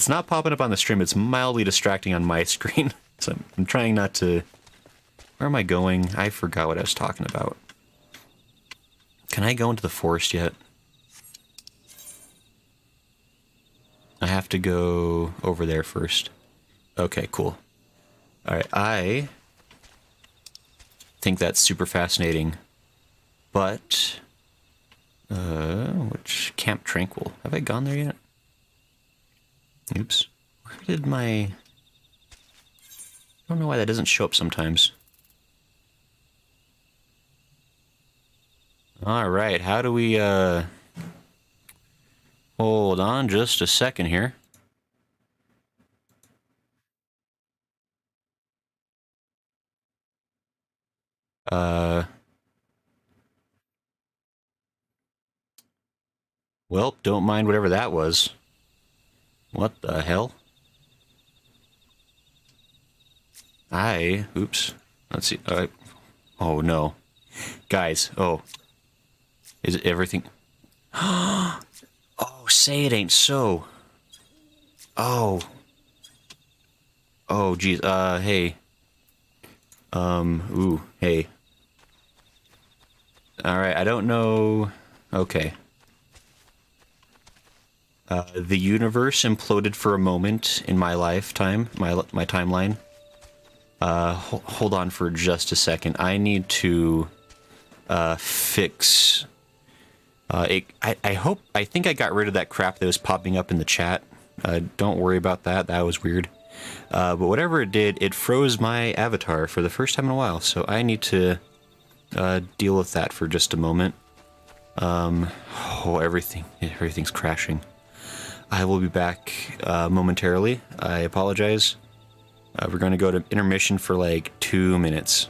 not popping up on the stream. It's mildly distracting on my screen. So I'm trying not to... Where am I going? I forgot what I was talking about. Can I go into the forest yet? I have to go over there first. Okay, cool. Alright, I think that's super fascinating. But... which... Camp Tranquil. Have I gone there yet? Oops. Where did my... I don't know why that doesn't show up sometimes. Alright, how do we, hold on just a second here. Well, don't mind whatever that was. What the hell? Oops. Let's see. Oh no. Guys, oh. Is it everything? Oh, say it ain't so. Oh. Oh, geez. Hey. Ooh, hey. Alright, I don't know... Okay. The universe imploded for a moment in my lifetime, my timeline. Hold on for just a second. I need to, fix... I think I got rid of that crap that was popping up in the chat. Don't worry about that. That was weird. But whatever it did, it froze my avatar for the first time in a while. So I need to deal with that for just a moment. Oh, everything's crashing. I will be back momentarily. I apologize. We're going to go to intermission for like 2 minutes.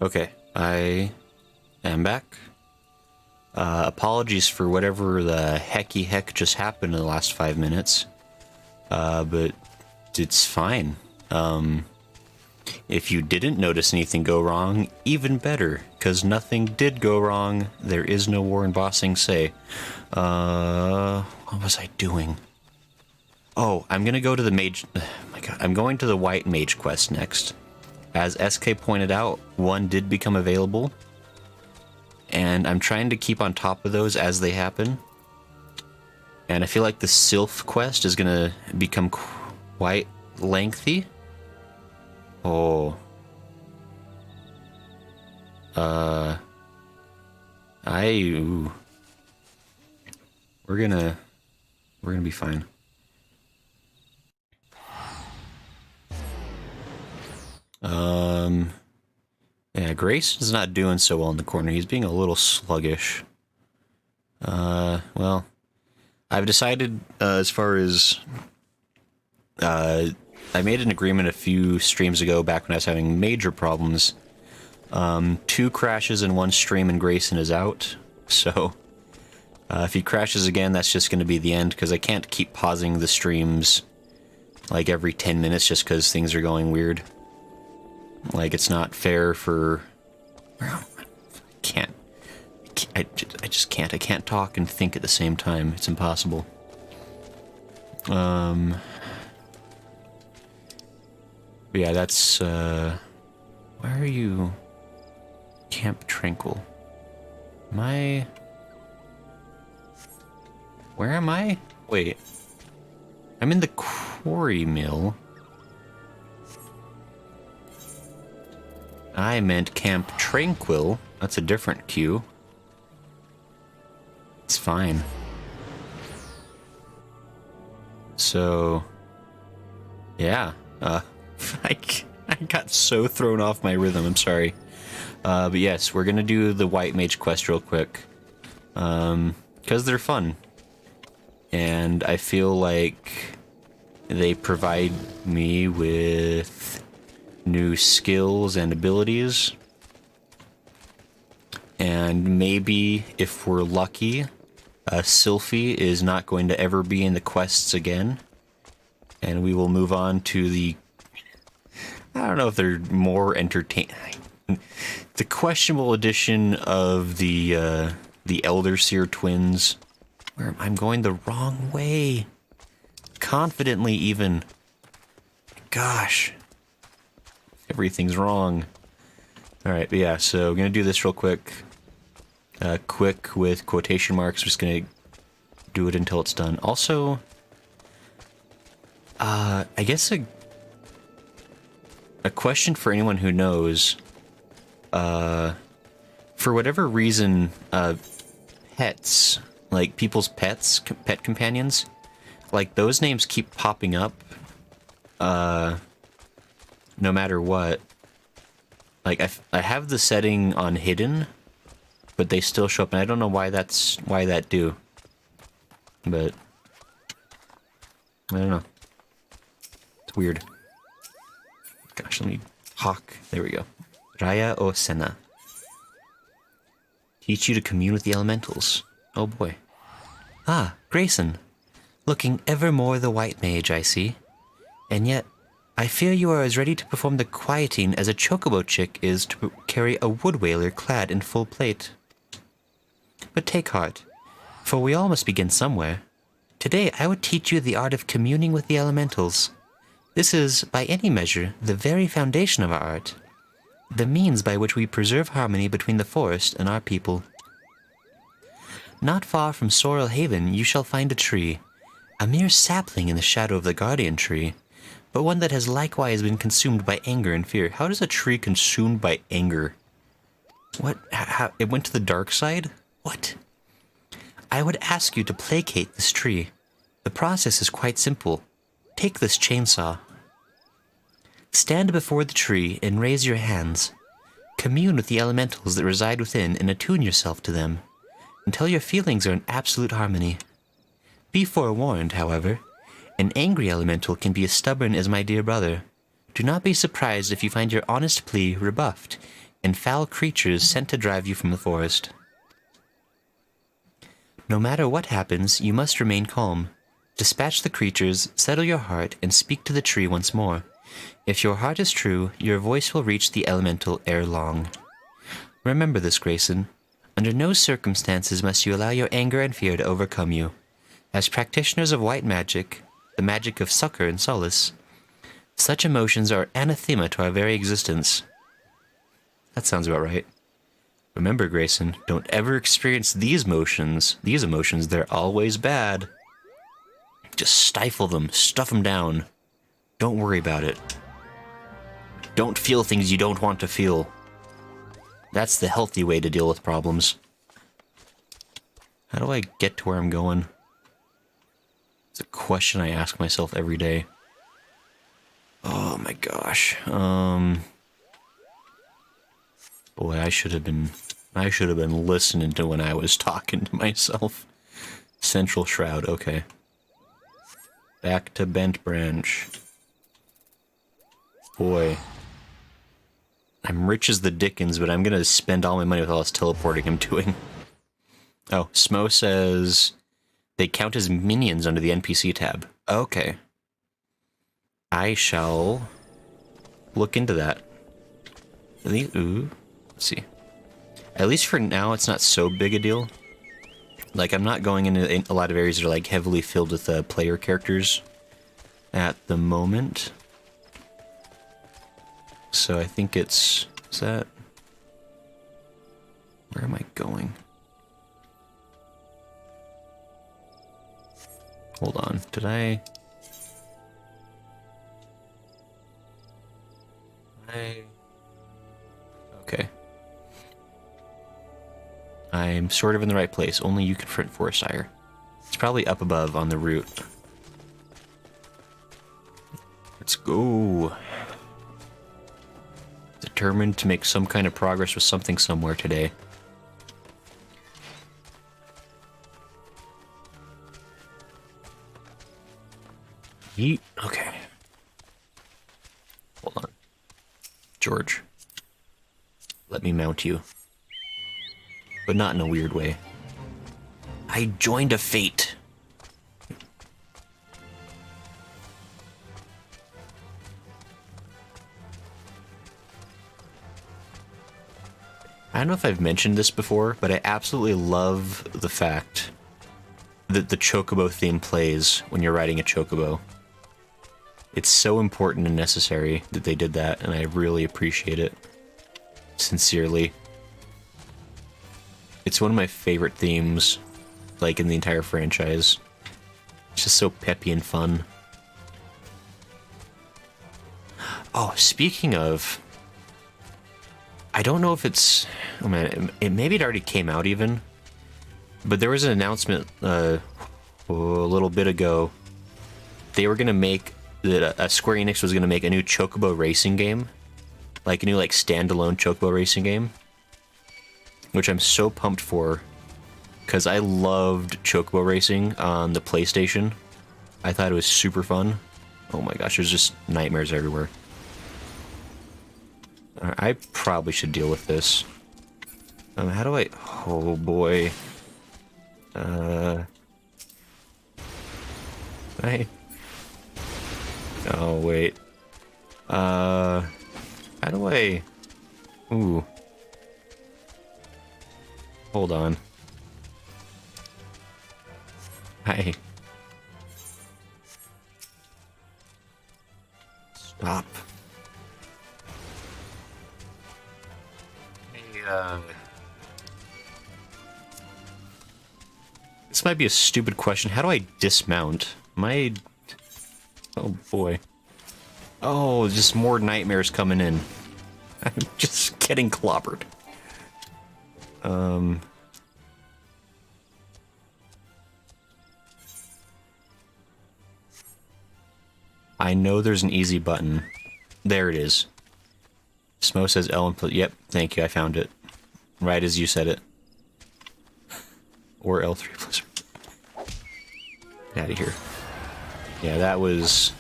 Okay, I am back. Apologies for whatever the hecky heck just happened in the last 5 minutes. But it's fine. If you didn't notice anything go wrong, even better, because nothing did go wrong. There is no war in Bossing Say. What was I doing? Oh, I'm gonna go to the Mage... Oh my god, I'm going to the White Mage quest next. As SK pointed out, one did become available, and I'm trying to keep on top of those as they happen. And I feel like the Sylph quest is gonna become quite lengthy. Oh. Ooh. We're gonna be fine. Yeah, Grayson's not doing so well in the corner. He's being a little sluggish. Well, I've decided, as far as, I made an agreement a few streams ago, back when I was having major problems. 2 crashes in 1 stream and Grayson is out, so, if he crashes again, that's just gonna be the end, because I can't keep pausing the streams, like, every 10 minutes just because things are going weird. Like, it's not fair for... I just can't. I can't talk and think at the same time. It's impossible. Yeah, that's, where are you? Camp Tranquil. Where am I? Wait. I'm in the quarry mill. I meant Camp Tranquil. That's a different queue. It's fine. So, yeah. I got so thrown off my rhythm. I'm sorry. But yes, we're gonna do the White Mage quest real quick. Because they're fun. And I feel like they provide me with new skills and abilities, and maybe, if we're lucky, Sylphie is not going to ever be in the quests again, and we will move on to the... I don't know if they're more entertaining. The questionable edition of the Elder Seer twins. Where I'm going the wrong way. Confidently, even. Gosh. Everything's wrong. Alright, but yeah, so I'm gonna do this real quick. Quick with quotation marks. I'm just gonna do it until it's done. Also, I guess a question for anyone who knows, for whatever reason, pets, like people's pets, pet companions, like those names keep popping up, no matter what. Like, I have the setting on hidden, but they still show up, and I don't know why that do. But I don't know. It's weird. Gosh, let me hawk. There we go. Raya o Sena. Teach you to commune with the elementals. Oh boy. Ah, Grayson. Looking ever more the white mage, I see. And yet, I fear you are as ready to perform the quieting as a chocobo chick is to carry a wood whaler clad in full plate. But take heart, for we all must begin somewhere. Today I would teach you the art of communing with the elementals. This is, by any measure, the very foundation of our art. The means by which we preserve harmony between the forest and our people. Not far from Sorrel Haven you shall find a tree, a mere sapling in the shadow of the guardian tree, but one that has likewise been consumed by anger and fear. How does a tree consumed by anger? What? How, it went to the dark side? What? I would ask you to placate this tree. The process is quite simple. Take this chainsaw. Stand before the tree and raise your hands. Commune with the elementals that reside within and attune yourself to them, until your feelings are in absolute harmony. Be forewarned, however, an angry elemental can be as stubborn as my dear brother. Do not be surprised if you find your honest plea rebuffed, and foul creatures sent to drive you from the forest. No matter what happens, you must remain calm. Dispatch the creatures, settle your heart, and speak to the tree once more. If your heart is true, your voice will reach the elemental ere long. Remember this, Grayson. Under no circumstances must you allow your anger and fear to overcome you. As practitioners of white magic, the magic of succor and solace, such emotions are anathema to our very existence. That sounds about right. Remember, Grayson, don't ever experience these emotions. These emotions, they're always bad. Just stifle them, stuff them down. Don't worry about it. Don't feel things you don't want to feel. That's the healthy way to deal with problems. How do I get to where I'm going? It's a question I ask myself every day. Oh my gosh. Boy, I should have been listening to when I was talking to myself. Central Shroud, okay. Back to Bent Branch. Boy. I'm rich as the Dickens, but I'm gonna spend all my money with all this teleporting I'm doing. Oh, Smo says they count as minions under the NPC tab. Okay. I shall look into that. Ooh, let's see. At least for now, it's not so big a deal. Like, I'm not going into a lot of areas that are, like, heavily filled with player characters at the moment. So I think it's... Is that... Where am I going? Hold on. Did I... Okay. I'm sort of in the right place. Only you confront Forest Ire. It's probably up above on the route. Let's go. Determined to make some kind of progress with something somewhere today. Yeet. Okay. Hold on. George. Let me mount you. But not in a weird way. I joined a fate. I don't know if I've mentioned this before, but I absolutely love the fact that the Chocobo theme plays when you're riding a Chocobo. It's so important and necessary that they did that, and I really appreciate it. Sincerely. It's one of my favorite themes, like, in the entire franchise. It's just so peppy and fun. Oh, speaking of... I don't know if it's... Oh man, maybe it already came out even. But there was an announcement a little bit ago. They were going to make... that Square Enix was going to make a new Chocobo racing game. Like a new standalone Chocobo racing game. Which I'm so pumped for. Because I loved Chocobo racing on the PlayStation. I thought it was super fun. Oh my gosh, there's just nightmares everywhere. I probably should deal with this. How do I... Oh boy. Oh wait. How do I... Ooh. Hold on. Hi. Stop. This might be a stupid question. How do I dismount? Oh boy. Oh, just more nightmares coming in. I'm just getting clobbered. I know there's an easy button. There it is. Smo says L and yep, thank you, I found it. Right as you said it. Or L3 plus. Get out of here. Yeah, that was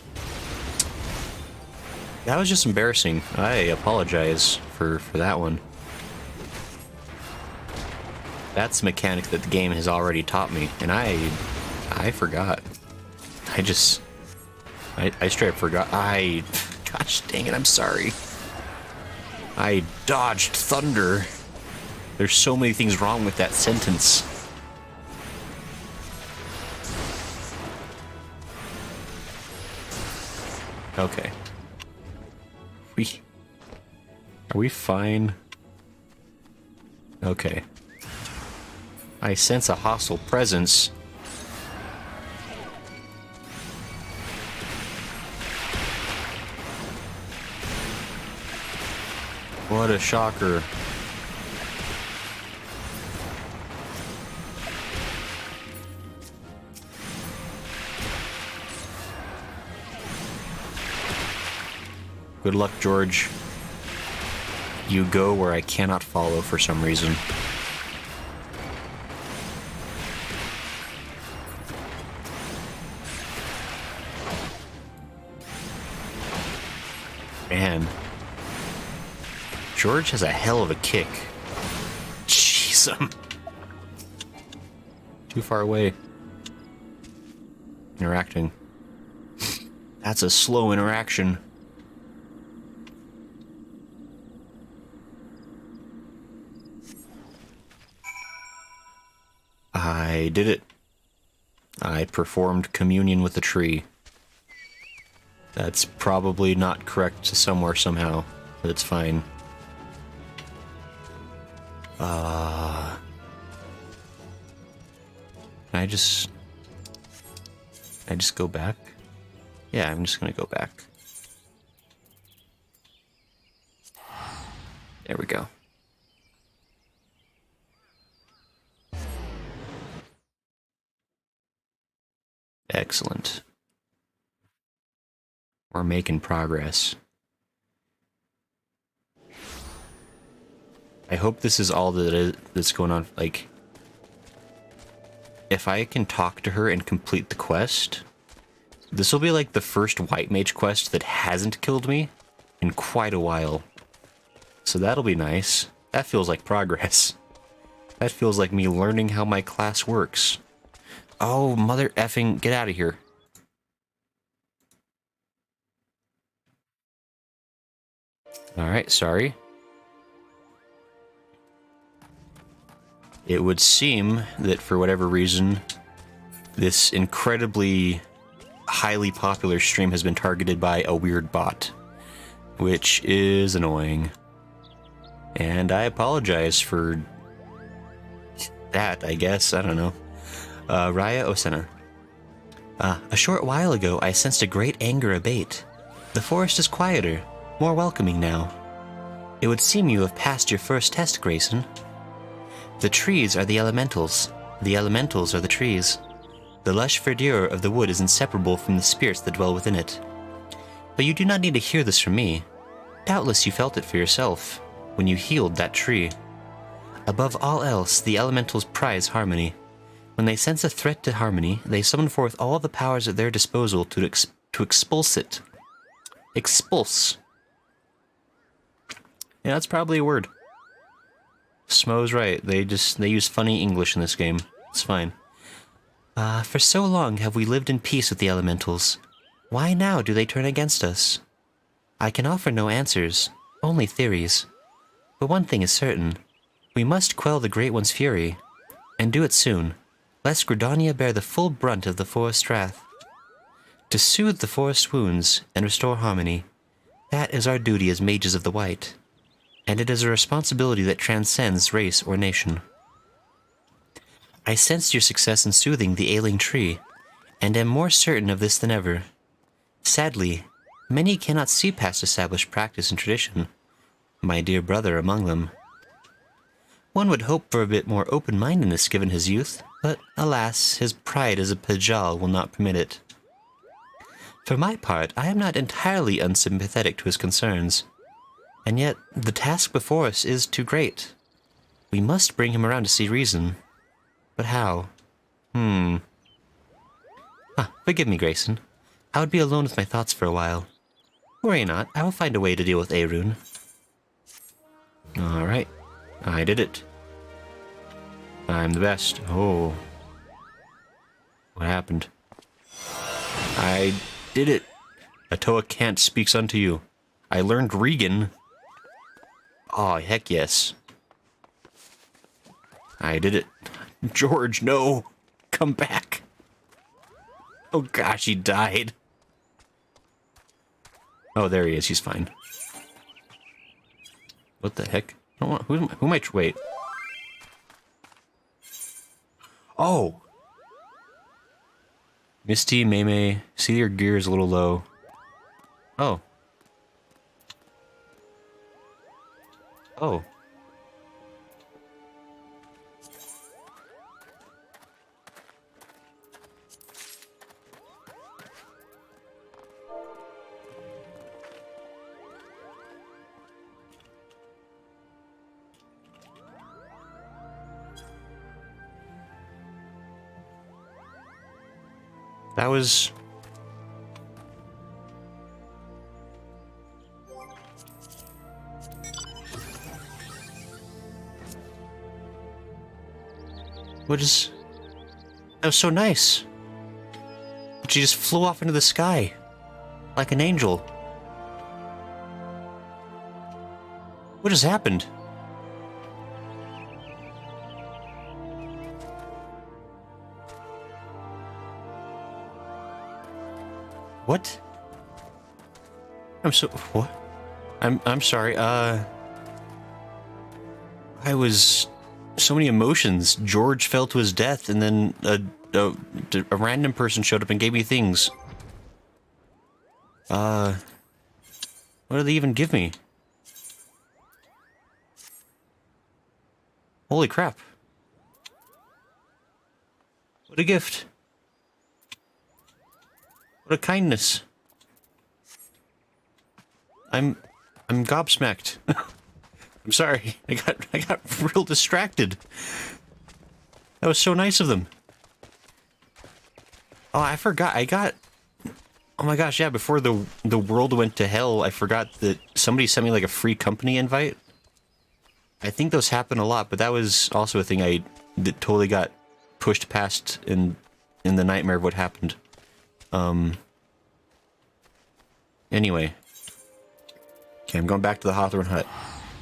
just embarrassing. I apologize for that one. That's a mechanic that the game has already taught me, and I forgot. I straight up forgot. Gosh dang it, I'm sorry. I dodged thunder. There's so many things wrong with that sentence. Okay. Are we fine? Okay. I sense a hostile presence. What a shocker. Good luck, George. You go where I cannot follow for some reason. Man. George has a hell of a kick. Jeez. Too far away. Interacting. That's a slow interaction. I did it. I performed communion with the tree. That's probably not correct somewhere somehow, but it's fine. Can I just go back? Yeah, I'm just gonna go back. There we go. Excellent. We're making progress. I hope this is all that's going on. Like, if I can talk to her and complete the quest, this will be like the first white mage quest that hasn't killed me in quite a while. So that'll be nice. That feels like progress. That feels like me learning how my class works. Oh, mother effing, get out of here. Alright, sorry. It would seem that for whatever reason, this incredibly highly popular stream has been targeted by a weird bot, which is annoying. And I apologize for that, I guess. I don't know. Raya Osena. A short while ago, I sensed a great anger abate. The forest is quieter, more welcoming now. It would seem you have passed your first test, Grayson. The trees are the elementals. The elementals are the trees. The lush verdure of the wood is inseparable from the spirits that dwell within it. But you do not need to hear this from me. Doubtless you felt it for yourself when you healed that tree. Above all else, the elementals prize harmony. When they sense a threat to harmony, they summon forth all the powers at their disposal to expulse it. Expulse. Yeah, that's probably a word. Smo's right. They use funny English in this game. It's fine. For so long have we lived in peace with the elementals. Why now do they turn against us? I can offer no answers, only theories. But one thing is certain. We must quell the Great One's fury, and do it soon, lest Gridania bear the full brunt of the forest's wrath. To soothe the forest's wounds and restore harmony, that is our duty as mages of the White, and it is a responsibility that transcends race or nation. I sensed your success in soothing the ailing tree, and am more certain of this than ever. Sadly, many cannot see past established practice and tradition, my dear brother among them. One would hope for a bit more open-mindedness given his youth, but alas, his pride as a Pajal will not permit it. For my part, I am not entirely unsympathetic to his concerns, and yet the task before us is too great. We must bring him around to see reason. But how? Forgive me, Grayson. I would be alone with my thoughts for a while. Worry not, I will find a way to deal with Arun. Alright. I did it. I'm the best. Oh. What happened? I did it. Atoa can't speaks unto you. I learned Regan. Oh, heck yes. I did it. George, no. Come back. Oh gosh, he died. Oh, there he is. He's fine. What the heck? I don't want, who am I? Wait. Oh. Misty, Mei, see your gear is a little low. Oh. Oh. That was... What is... That was so nice. She just flew off into the sky. Like an angel. What just happened? What? What? I'm sorry, I was... So many emotions. George fell to his death, and then a random person showed up and gave me things. What did they even give me? Holy crap. What a gift. What a kindness. I'm gobsmacked. I'm sorry. I got real distracted. That was so nice of them. Oh, I forgot. Oh my gosh, yeah, before the world went to hell, I forgot that somebody sent me like a free company invite. I think those happen a lot, but that was also a thing that totally got pushed past in the nightmare of what happened. Anyway. Okay, I'm going back to the Hawthorne Hut.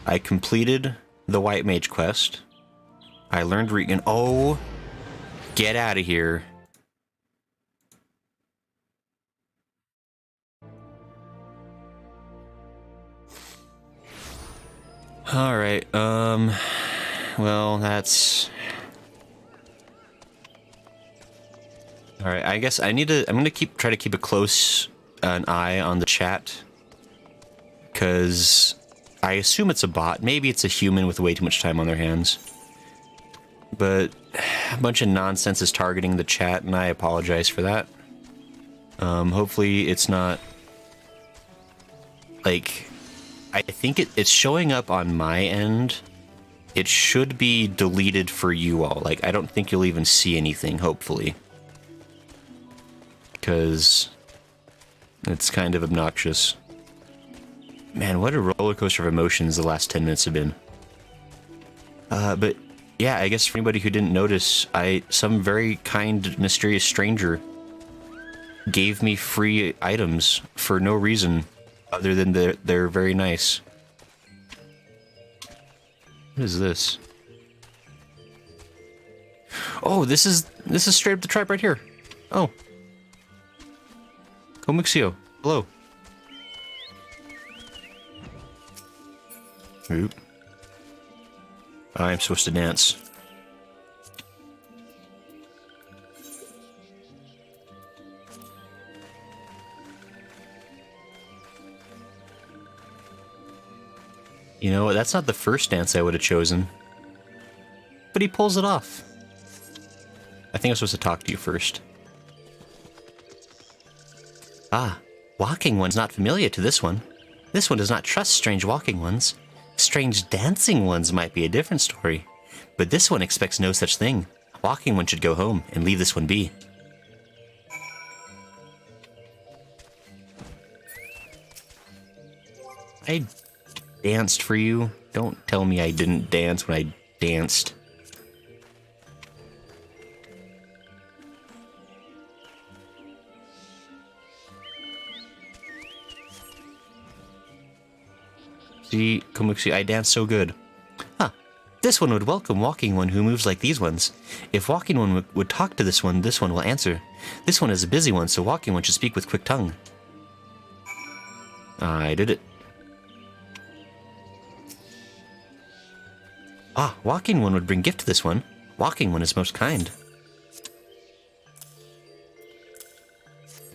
I completed the White Mage quest. I learned Regan. Oh, get out of here. Alright, well, that's... Alright, I guess I'm gonna try to keep a close an eye on the chat. Because I assume it's a bot. Maybe it's a human with way too much time on their hands. But a bunch of nonsense is targeting the chat, and I apologize for that. Hopefully it's not... Like... I think it's showing up on my end. It should be deleted for you all. Like, I don't think you'll even see anything, hopefully. Because it's kind of obnoxious. Man, what a roller coaster of emotions the last 10 minutes have been. But yeah, I guess for anybody who didn't notice, some very kind, mysterious stranger gave me free items for no reason. Other than they're very nice. What is this? Oh, this is straight up the tribe right here. Oh. Comixio. Hello. Oop. I'm supposed to dance. You know, that's not the first dance I would have chosen. But he pulls it off. I think I'm supposed to talk to you first. Ah, walking one's not familiar to this one. This one does not trust strange walking ones. Strange dancing ones might be a different story. But this one expects no such thing. Walking one should go home and leave this one be. I danced for you. Don't tell me I didn't dance when I danced. See, Komuxi, I dance so good. Huh. This one would welcome walking one who moves like these ones. If walking one would talk to this one will answer. This one is a busy one, so walking one should speak with quick tongue. I did it. Ah, walking one would bring gift to this one. Walking one is most kind.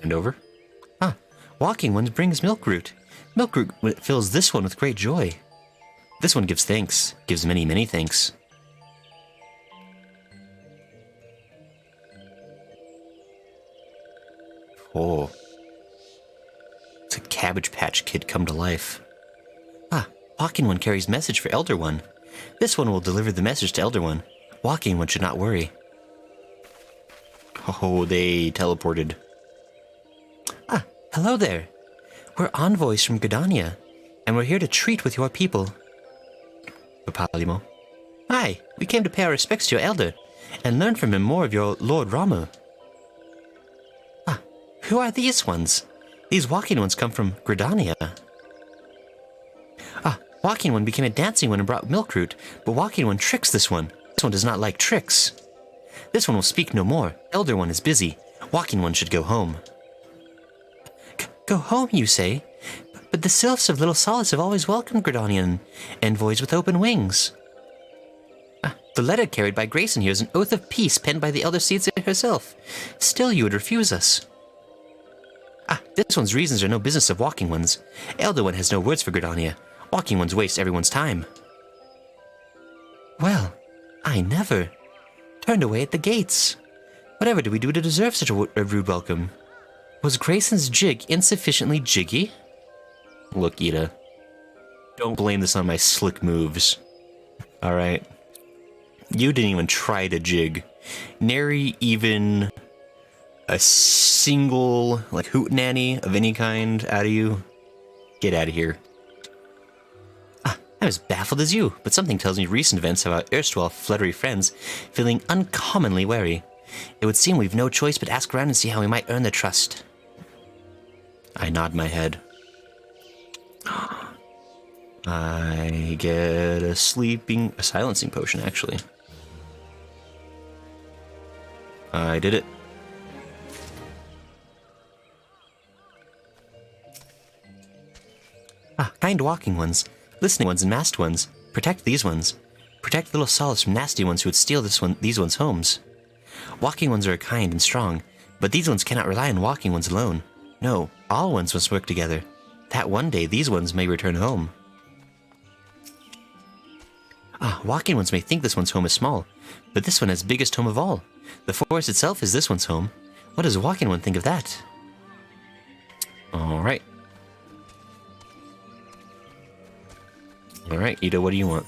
And over. Ah, walking one brings milk root. Milk root fills this one with great joy. This one gives thanks. Gives many, many thanks. Oh. It's a Cabbage Patch Kid come to life. Ah, walking one carries message for Elder One. This one will deliver the message to Elder One. Walking one should not worry. Oh, they teleported. Hello there. We're envoys from Gridania, and we're here to treat with your people. Papalimo. Hi, we came to pay our respects to your elder, and learn from him more of your Lord Ramu. Ah, who are these ones? These walking ones come from Gridania. Ah, walking one became a dancing one and brought milk root, but walking one tricks this one. This one does not like tricks. This one will speak no more. Elder one is busy. Walking one should go home. Go home, you say? But the Sylphs of Little Solace have always welcomed Gridanian envoys with open wings. The letter carried by Grayson here is an oath of peace penned by the Elder Seedsa herself. Still you would refuse us. This one's reasons are no business of Walking One's. Elder One has no words for Gridania. Walking One's waste everyone's time. Well, I never. Turned away at the gates. Whatever did we do to deserve such a rude welcome? Was Grayson's jig insufficiently jiggy? Look, Ida. Don't blame this on my slick moves. Alright. You didn't even try to jig. Nary even a single, like, hootenanny of any kind out of you. Get out of here. I'm as baffled as you, but something tells me recent events have our erstwhile fluttery friends feeling uncommonly wary. It would seem we've no choice but ask around and see how we might earn their trust. I nod my head. I get a silencing potion, actually. I did it. Kind walking ones, listening ones and masked ones. Protect these ones. Protect Little Solace from nasty ones who would steal these ones' homes. Walking ones are kind and strong, but these ones cannot rely on walking ones alone. No, all ones must work together. That one day these ones may return home. Walking ones may think this one's home is small, but this one has biggest home of all. The forest itself is this one's home. What does a walking one think of that? Alright. Alright, Ida, what do you want?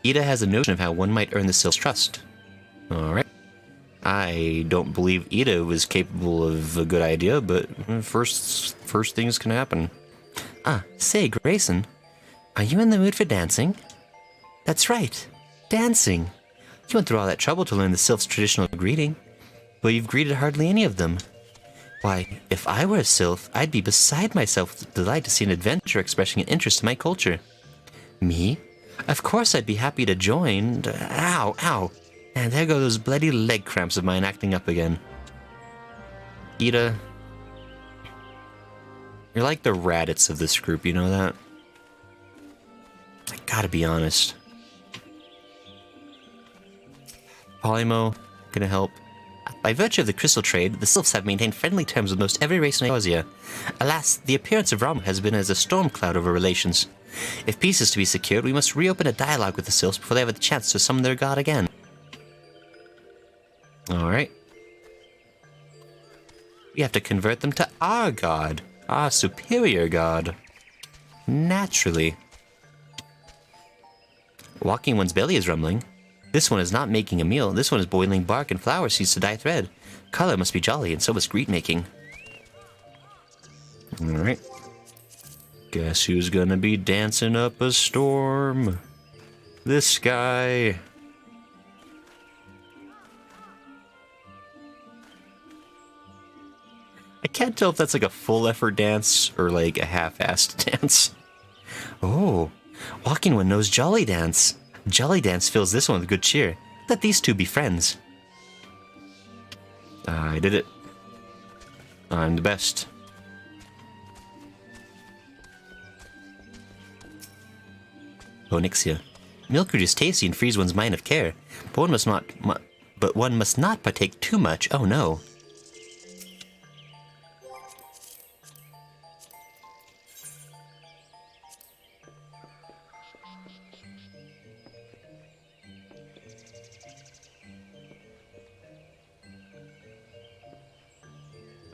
Ida has a notion of how one might earn the Sylph's trust. Alright. I don't believe Ida was capable of a good idea, but first things can happen. Say, Grayson, are you in the mood for dancing? That's right, dancing. You went through all that trouble to learn the Sylph's traditional greeting, but you've greeted hardly any of them. Why, if I were a Sylph, I'd be beside myself with delight to see an adventurer expressing an interest in my culture. Me? Of course I'd be happy to join. Ow. And there go those bloody leg cramps of mine acting up again. Ida, you're like the Raditz of this group, you know that? I gotta be honest. Polymo, gonna help. By virtue of the crystal trade, the Sylphs have maintained friendly terms with most every race in Eorzea. Alas, the appearance of Ramu has been as a storm cloud over relations. If peace is to be secured, we must reopen a dialogue with the Sylphs before they have a chance to summon their god again. Alright. We have to convert them to our god. Our superior god. Naturally. Walking one's belly is rumbling. This one is not making a meal. This one is boiling bark and flower seeds to dye thread. Color must be jolly, and so must greet making. Alright. Guess who's gonna be dancing up a storm? This guy. I can't tell if that's like a full effort dance or like a half-assed dance. Oh, Walking One knows Jolly Dance. Jolly Dance fills this one with good cheer. Let these two be friends. I did it. I'm the best. Onyxia. Milkroot is tasty and frees one's mind of care, but one must not partake too much. Oh no.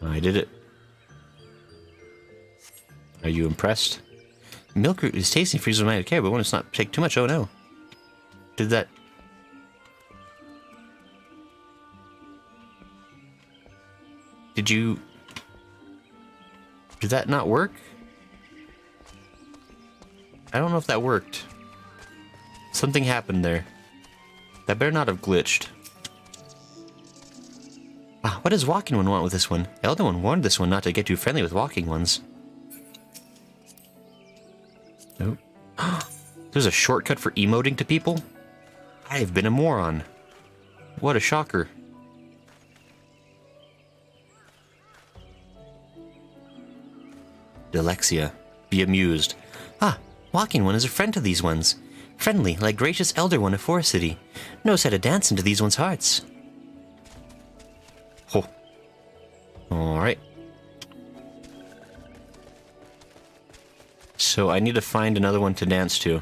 I did it. Are you impressed? Milkroot is tasty and frees one's mind of care, but one must not take too much. Oh no. Did that... Did you... Did that not work? I don't know if that worked. Something happened there. That better not have glitched. Ah, what does Walking One want with this one? Elder One warned this one not to get too friendly with walking ones. Nope. There's a shortcut for emoting to people? I've been a moron. What a shocker. Alexia, be amused. Ah, Walking One is a friend to these ones. Friendly, like gracious Elder One of Forest City. Knows how to dance into these ones' hearts. Oh. Alright. So I need to find another one to dance to.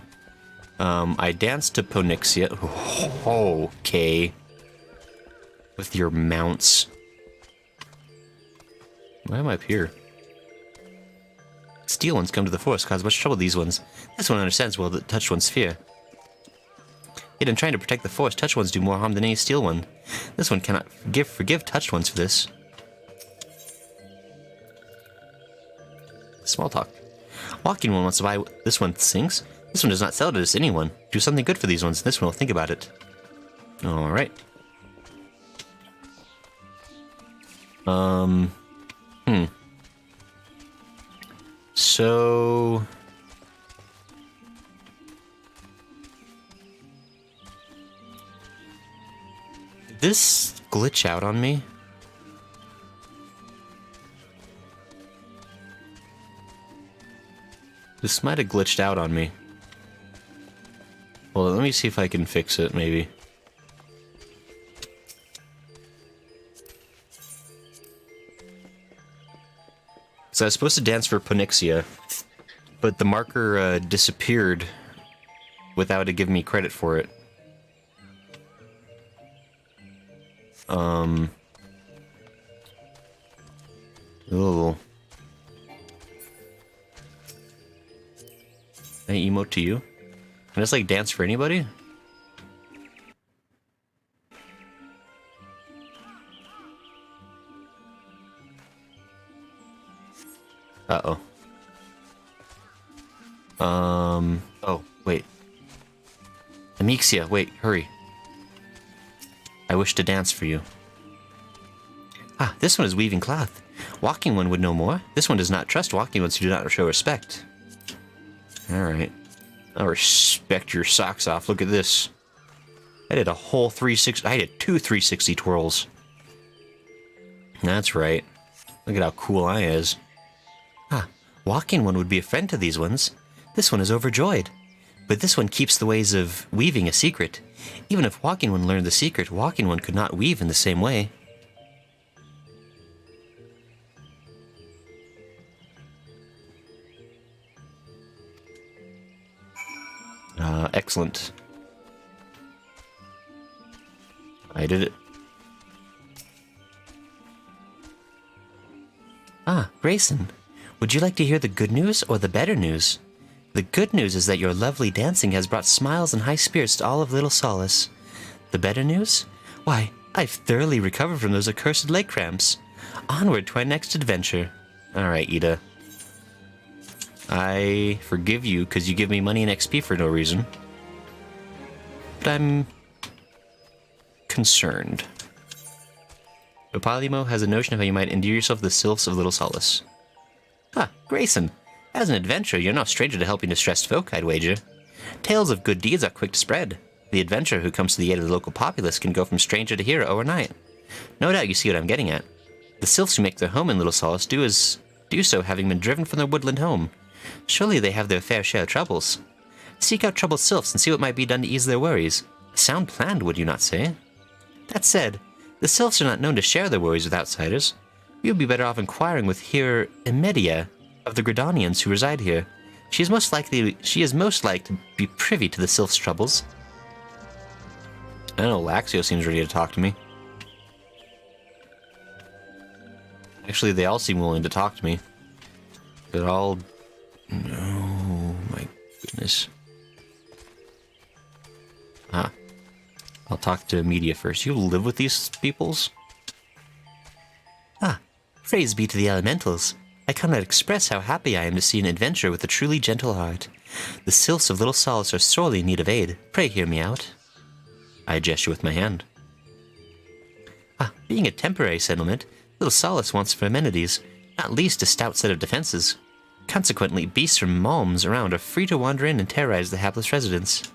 I danced to Ponixia. Oh, okay. With your mounts. Why am I up here? Steel ones come to the forest, cause much trouble these ones. This one understands well the touched one's fear. Yet in trying to protect the forest, touched ones do more harm than any steel one. This one cannot forgive touched ones for this. Small talk. Walking One wants to buy this one sings. This one does not sell it to anyone. Do something good for these ones, this one will think about it. Alright. So... did this glitch out on me? This might have glitched out on me. Well, let me see if I can fix it, maybe. So I was supposed to dance for Ponixia, but the marker disappeared without it giving me credit for it. Oh. Can I emote to you? Can I just, like, dance for anybody? Uh-oh. Oh, wait. Amixia, wait, hurry. I wish to dance for you. Ah, this one is weaving cloth. Walking One would know more. This one does not trust walking ones who do not show respect. Alright. I'll respect your socks off. Look at this. I did a whole 360... I did 2 360 twirls. That's right. Look at how cool I is. Ah, Walking One would be a friend to these ones. This one is overjoyed. But this one keeps the ways of weaving a secret. Even if Walking One learned the secret, Walking One could not weave in the same way. Excellent. I did it. Ah, Grayson. Would you like to hear the good news or the better news? The good news is that your lovely dancing has brought smiles and high spirits to all of Little Solace. The better news? Why, I've thoroughly recovered from those accursed leg cramps. Onward to our next adventure. Alright, Ida. I forgive you because you give me money and XP for no reason. But I'm concerned. Opalimo has a notion of how you might endear yourself to the Sylphs of Little Solace. Ah, Grayson. As an adventurer, you're no stranger to helping distressed folk, I'd wager. Tales of good deeds are quick to spread. The adventurer who comes to the aid of the local populace can go from stranger to hero overnight. No doubt you see what I'm getting at. The Sylphs who make their home in Little Solace do so having been driven from their woodland home. Surely they have their fair share of troubles. Seek out troubled Sylphs and see what might be done to ease their worries. A sound plan, would you not say? That said, the Sylphs are not known to share their worries with outsiders. You would be better off inquiring with here Emedia of the Gridanians who reside here. She is most likely to be privy to the Sylphs' troubles. I don't know, Laxio seems ready to talk to me. Actually, they all seem willing to talk to me. They're all... Oh, my goodness. Ah. I'll talk to Media first. You live with these peoples? Ah. Praise be to the elementals. I cannot express how happy I am to see an adventurer with a truly gentle heart. The Sylphs of Little Solace are sorely in need of aid. Pray hear me out. I gesture with my hand. Being a temporary settlement, Little Solace wants for amenities, not least a stout set of defenses. Consequently, beasts from malms around are free to wander in and terrorize the hapless residents.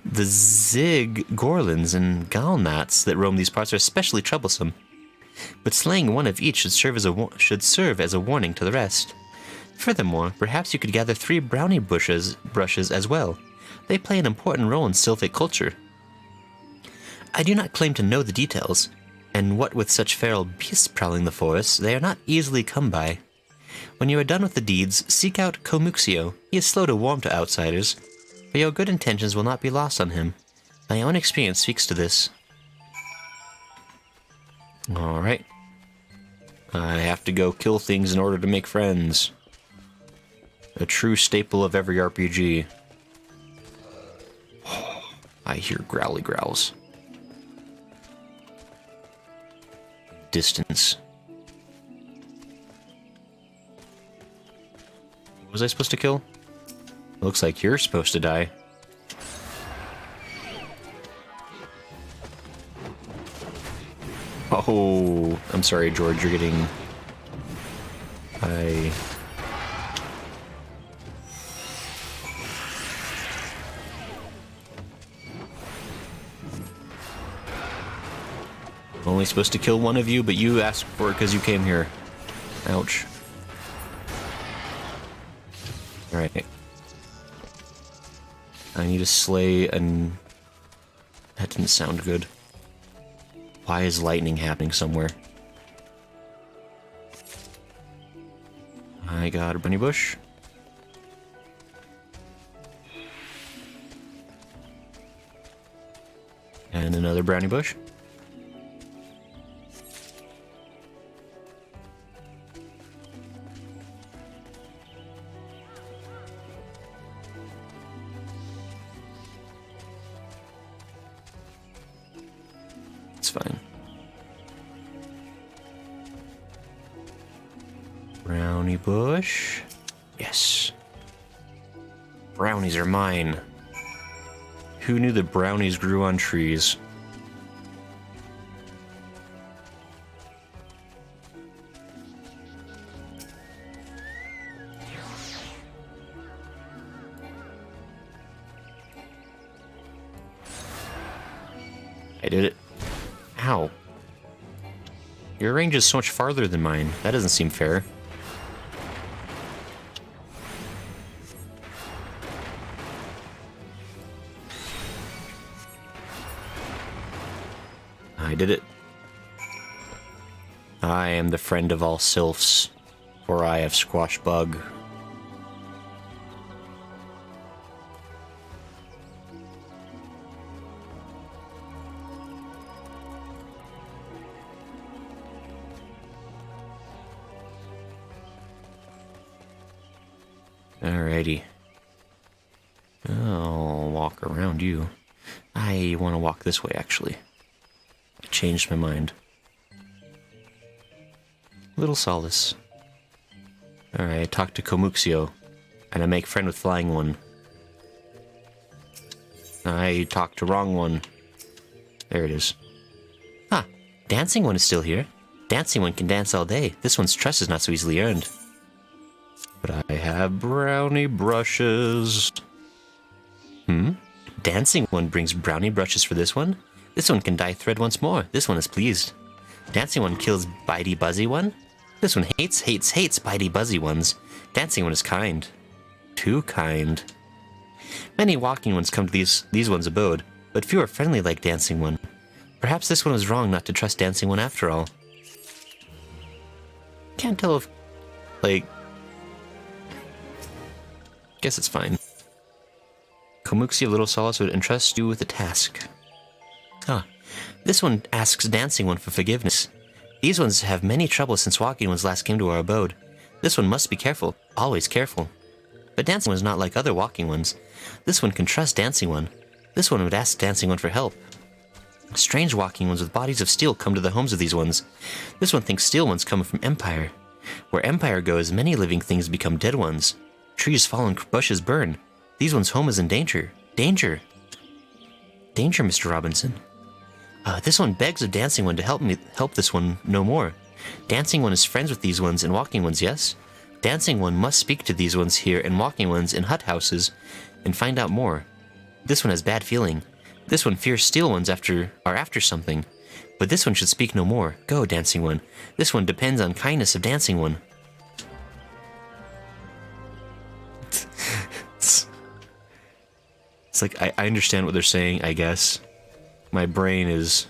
The Zig, Gorlins, and Galnats that roam these parts are especially troublesome, but slaying one of each should serve as a warning to the rest. Furthermore, perhaps you could gather 3 brownie brushes as well. They play an important role in Sylphic culture. I do not claim to know the details, and what with such feral beasts prowling the forest, they are not easily come by. When you are done with the deeds, seek out Komuxio. He is slow to warm to outsiders, but your good intentions will not be lost on him. My own experience speaks to this. Alright. I have to go kill things in order to make friends. A true staple of every RPG. I hear growly growls. Distance. What was I supposed to kill? Looks like you're supposed to die. Oh, I'm sorry, George, you're getting... Only supposed to kill one of you, but you asked for it because you came here. Ouch. Alright. I need to slay an... That didn't sound good. Why is lightning happening somewhere? I got a bunny bush. And another brownie bush. Fine. Brownie bush. Yes. Brownies are mine. Who knew that brownies grew on trees? I did it. Ow. Your range is so much farther than mine. That doesn't seem fair. I did it. I am the friend of all sylphs, for I have squashed bug. Alrighty. I'll walk around you. I want to walk this way, actually. I changed my mind. Little Solace. Alright, I talk to Komuxio, and I make friend with Flying One. I talk to Wrong One. There it is. Ah, Dancing One is still here. Dancing One can dance all day. This one's trust is not so easily earned. But I have brownie brushes. Dancing One brings brownie brushes for this one? This one can dye thread once more. This one is pleased. Dancing One kills Bitey Buzzy One? This one hates Bitey Buzzy Ones. Dancing One is kind. Too kind. Many walking ones come to these ones' abode, but few are friendly like Dancing One. Perhaps this one was wrong not to trust Dancing One after all. Can't tell if... like... Guess it's fine. Komuxio Little Solace would entrust you with a task. Ah, this one asks Dancing One for forgiveness. These ones have many troubles since Walking Ones last came to our abode. This one must be careful, always careful. But Dancing One is not like other Walking Ones. This one can trust Dancing One. This one would ask Dancing One for help. Strange Walking Ones with bodies of steel come to the homes of these ones. This one thinks Steel Ones come from Empire. Where empire goes, many living things become dead ones. Trees fall and bushes burn. These ones' home is in danger. Danger! Danger, Mr. Robinson. This one begs of Dancing One to help this one no more. Dancing One is friends with these ones and Walking Ones, yes? Dancing One must speak to these ones here and Walking Ones in hut houses and find out more. This one has bad feeling. This one fears Steel Ones are after something. But this one should speak no more. Go, Dancing One. This one depends on kindness of Dancing One. It's like, I understand what they're saying, I guess. My brain is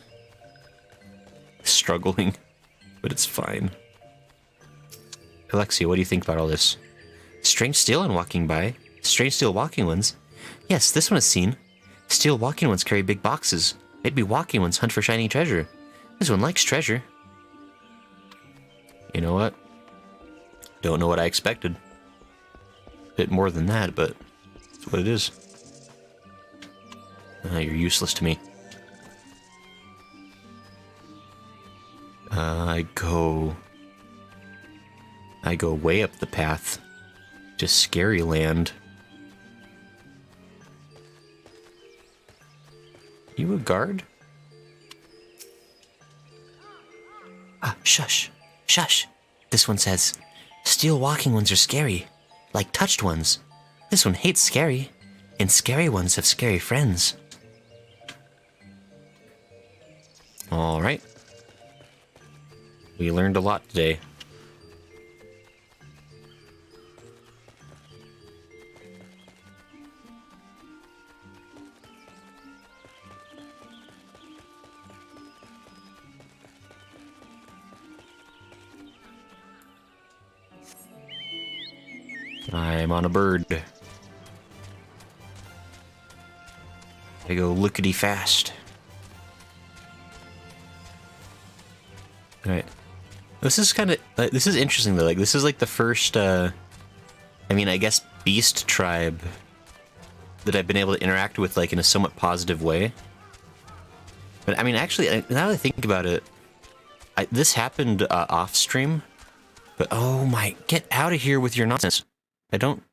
struggling, but it's fine. Alexia, what do you think about all this? Strange Steel One walking by. Strange Steel Walking Ones. Yes, this one is seen. Steel Walking Ones carry big boxes. Maybe Walking Ones hunt for shining treasure. This one likes treasure. You know what? Don't know what I expected. Bit more than that, but it's what it is. You're useless to me. I go way up the path to Scary Land. You a guard? Shush. Shush. This one says, Steel Walking Ones are scary, like touched ones. This one hates scary, and scary ones have scary friends. Alright. We learned a lot today. I'm on a bird. I go lickety fast. Alright. This is kind of... this is interesting, though. Like, this is, like, the first, I mean, I guess beast tribe that I've been able to interact with, like, in a somewhat positive way. But, I mean, actually, now that I think about it, this happened off-stream. But, oh my... Get out of here with your nonsense. I don't...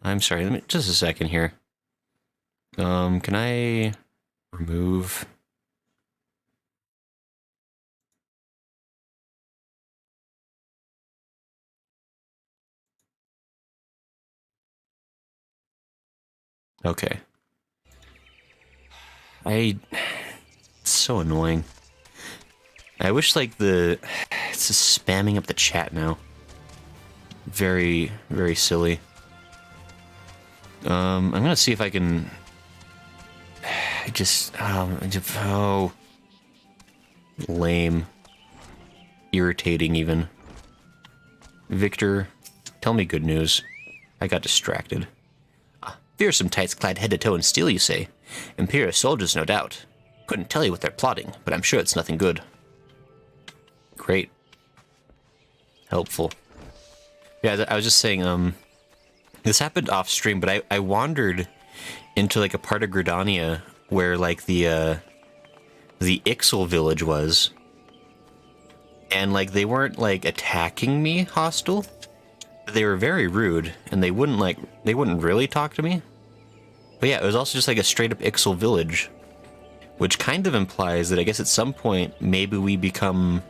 I'm sorry, let me... Just a second here. Can I remove? Okay. It's so annoying. I wish, like, it's just spamming up the chat now. Very, very silly. I'm gonna see if I can... oh. Lame. Irritating, even. Victor, tell me good news. I got distracted. Fearsome tights clad head to toe in steel, you say? Imperial soldiers, no doubt. Couldn't tell you what they're plotting, but I'm sure it's nothing good. Great. Helpful. Yeah, I was just saying, this happened off stream, but I wandered into, like, a part of Gridania where, like, the Ixal village was. And, like, they weren't, like, attacking me hostile. They were very rude, and they wouldn't really talk to me. But yeah, it was also just, like, a straight-up Ixal village. Which kind of implies that I guess at some point, maybe we become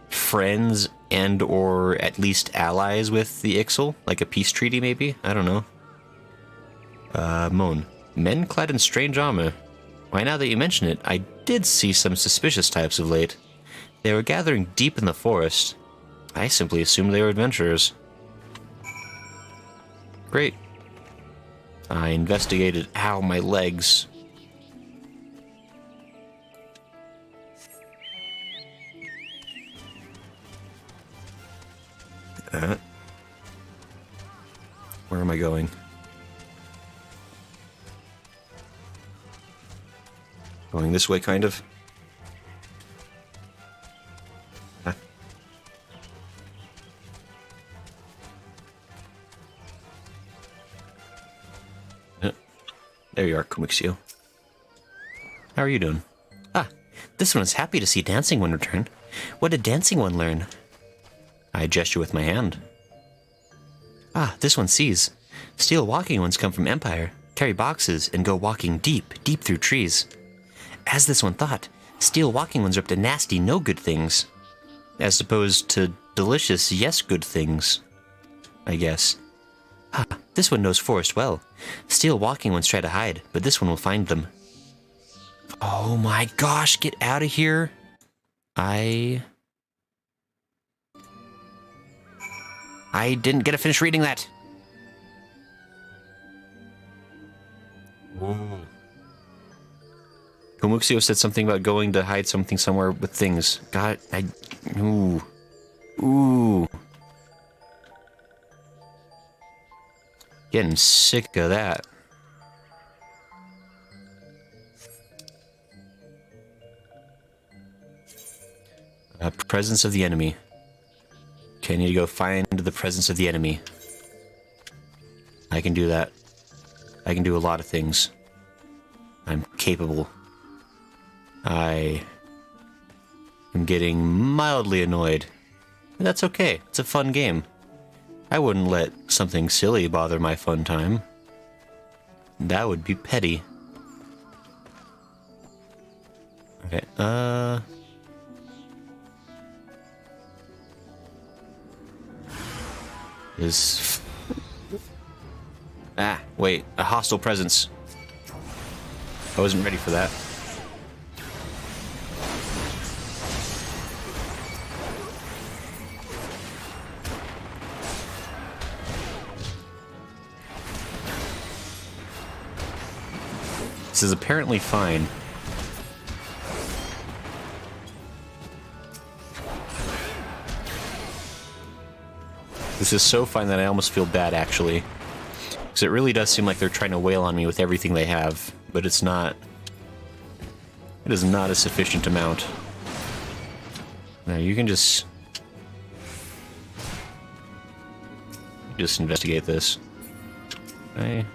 friends and or at least allies with the Ixal. Like a peace treaty, maybe? I don't know. Moan. Men clad in strange armor. Why, now that you mention it, I did see some suspicious types of late. They were gathering deep in the forest. I simply assumed they were adventurers. Great. I investigated... Ow, my legs. Where am I going? Going this way, kind of. Huh. There you are, Kumixio. How are you doing? Ah, This one is happy to see Dancing One return. What did Dancing One learn? I gesture with my hand. Ah, this one sees. Steel walking ones come from Empire, carry boxes, and go walking deep, deep through trees. As this one thought, steel walking ones are up to nasty, no good things. As opposed to delicious, yes good things. I guess. Ah, this one knows forest well. Steel walking ones try to hide, but this one will find them. Oh my gosh, get out of here. I didn't get to finish reading that. Whoa. Komuxio said something about going to hide something somewhere with things. God, ooh. Ooh. Getting sick of that. Presence of the enemy. Okay, I need to go find the presence of the enemy. I can do that. I can do a lot of things. I'm capable. I am getting mildly annoyed. That's okay. It's a fun game. I wouldn't let something silly bother my fun time. That would be petty. Okay, Ah, wait. A hostile presence. I wasn't ready for that. This is apparently fine. This is so fine that I almost feel bad, actually. Because it really does seem like they're trying to wail on me with everything they have, but it's not. It is not a sufficient amount. Now, you can just investigate this. Okay.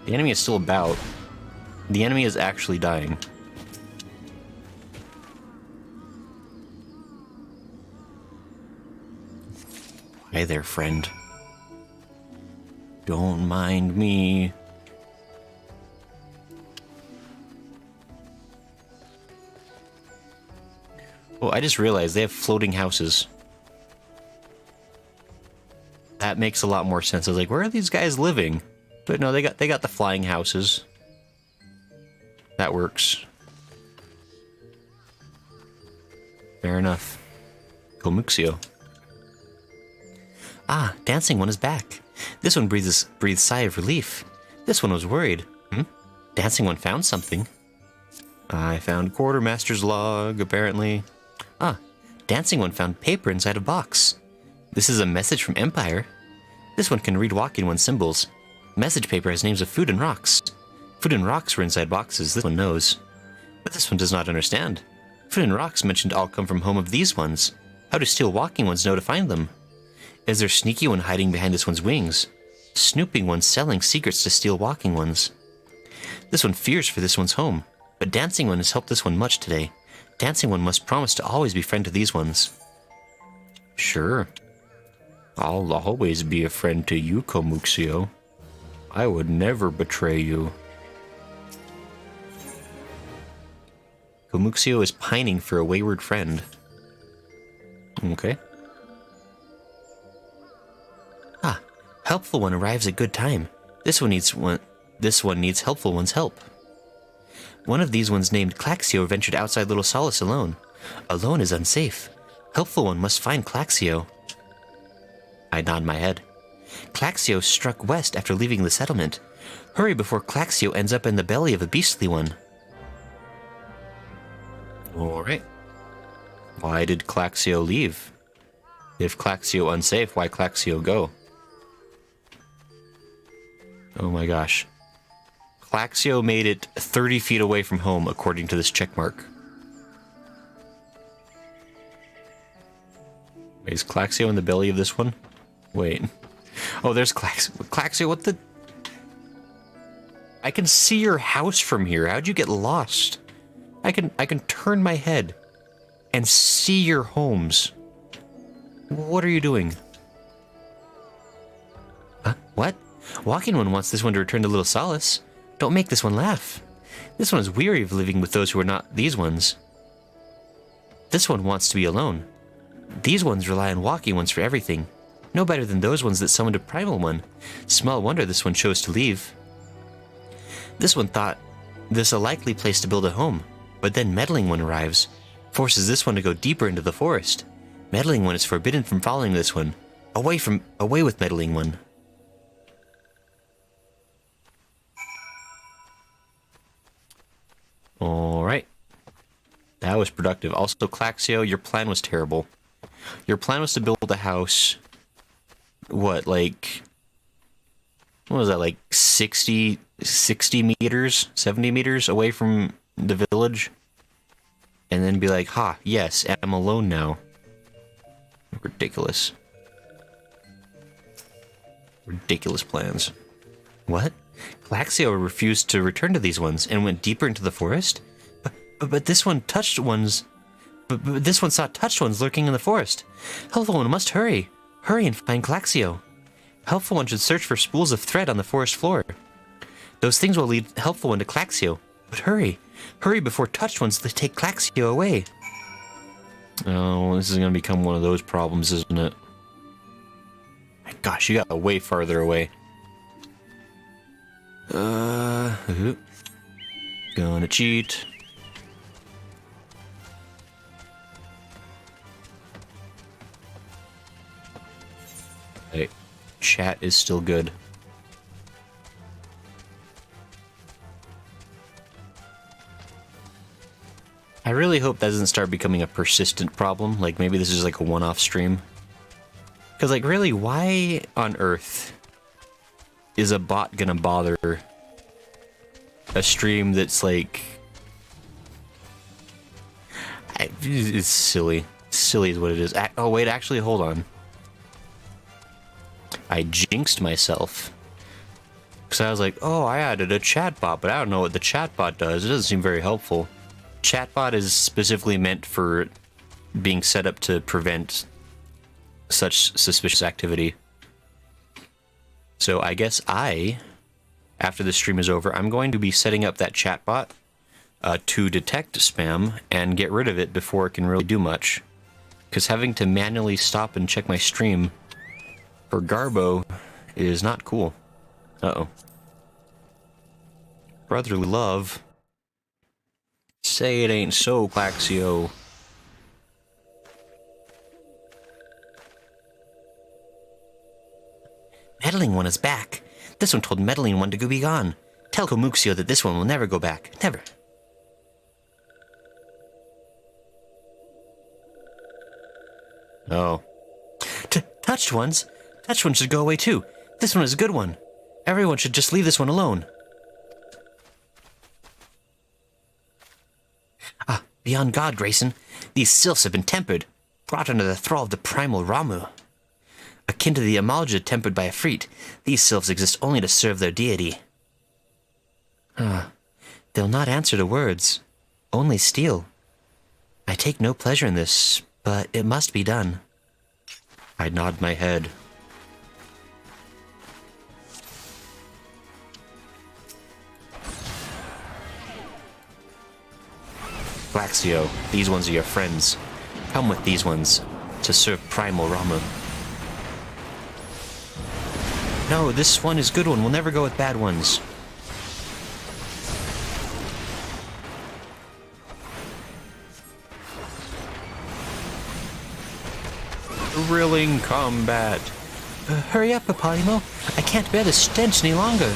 The enemy is still about. The enemy is actually dying. Hi there, friend. Don't mind me. Oh, I just realized they have floating houses. That makes a lot more sense. I was like, where are these guys living? But no, they got the flying houses. That works. Fair enough. Komuxio. Ah, Dancing One is back. This one breathes sigh of relief. This one was worried. Dancing One found something. I found Quartermaster's log, apparently. Ah, Dancing One found paper inside a box. This is a message from Empire. This one can read Walking One symbols. Message paper has names of food and rocks. Food and rocks were inside boxes, this one knows. But this one does not understand. Food and rocks mentioned all come from home of these ones. How do Steel Walking Ones know to find them? Is there Sneaky One hiding behind this one's wings? Snooping One selling secrets to Steel Walking Ones? This one fears for this one's home, but Dancing One has helped this one much today. Dancing One must promise to always be friend to these ones. Sure. I'll always be a friend to you, Komuxio. I would never betray you. Komuxio is pining for a wayward friend. Okay. Ah, Helpful One arrives at good time. This one needs Helpful One's help. One of these ones named Claxio ventured outside Little Solace alone. Alone is unsafe. Helpful One must find Claxio. I nod my head. Claxio struck west after leaving the settlement. Hurry before Claxio ends up in the belly of a beastly one. Alright. Why did Claxio leave? If Claxio unsafe, why Claxio go? Oh my gosh. Claxio made it 30 feet away from home, according to this checkmark. Wait, is Claxio in the belly of this one? Wait. Oh, there's Claxio, what the... I can see your house from here. How'd you get lost? I can turn my head and see your homes. What are you doing? Huh? What? Walking One wants this one to return to Little Solace. Don't make this one laugh. This one is weary of living with those who are not these ones. This one wants to be alone. These ones rely on Walking Ones for everything. No better than those ones that summoned a Primal One. Small wonder this one chose to leave. This one thought this a likely place to build a home, but then Meddling One arrives, forces this one to go deeper into the forest. Meddling One is forbidden from following this one. Away with Meddling One. Alright. That was productive. Also, Claxio, your plan was terrible. Your plan was to build a house... What was that, like 60 meters, 70 meters away from the village? And then be like, ha, yes, I'm alone now. Ridiculous. Ridiculous plans. What? Claxio refused to return to these ones and went deeper into the forest? But this one touched ones... But this one saw touched ones lurking in the forest. Helpful One must hurry. Hurry and find Claxio. Helpful One should search for spools of thread on the forest floor. Those things will lead Helpful One to Claxio. But hurry. Hurry before touched ones take Claxio away. Oh, this is going to become one of those problems, isn't it? My gosh, you got way farther away. Gonna cheat. Hey, chat is still good. I really hope that doesn't start becoming a persistent problem. Like, maybe this is like a one-off stream. Because, like, really, why on earth is a bot gonna bother a stream that's, like... It's silly. Silly is what it is. Oh, wait, actually, hold on. I jinxed myself. Because I was like, oh, I added a chatbot, but I don't know what the chatbot does. It doesn't seem very helpful. Chatbot is specifically meant for being set up to prevent such suspicious activity. So I guess after the stream is over, I'm going to be setting up that chatbot to detect spam and get rid of it before it can really do much. Because having to manually stop and check my stream for Garbo is not cool. Uh-oh. Brotherly love. Say it ain't so, Claxio. Meddling One is back. This one told Meddling One to go be gone. Tell Komuxio that this one will never go back. Never. Oh. Touched ones? Touched one should go away too. This one is a good one. Everyone should just leave this one alone. Ah, beyond God, Grayson. These sylphs have been tempered, brought under the thrall of the primal Ramu. Akin to the Amalja tempered by Efreet, these sylphs exist only to serve their deity. They'll not answer to words, only steal. I take no pleasure in this, but it must be done. I nod my head. Claxio, these ones are your friends. Come with these ones to serve primal Ramu. No, this one is good one. We'll never go with bad ones. Thrilling combat. Hurry up, Eponimo. I can't bear the stench any longer.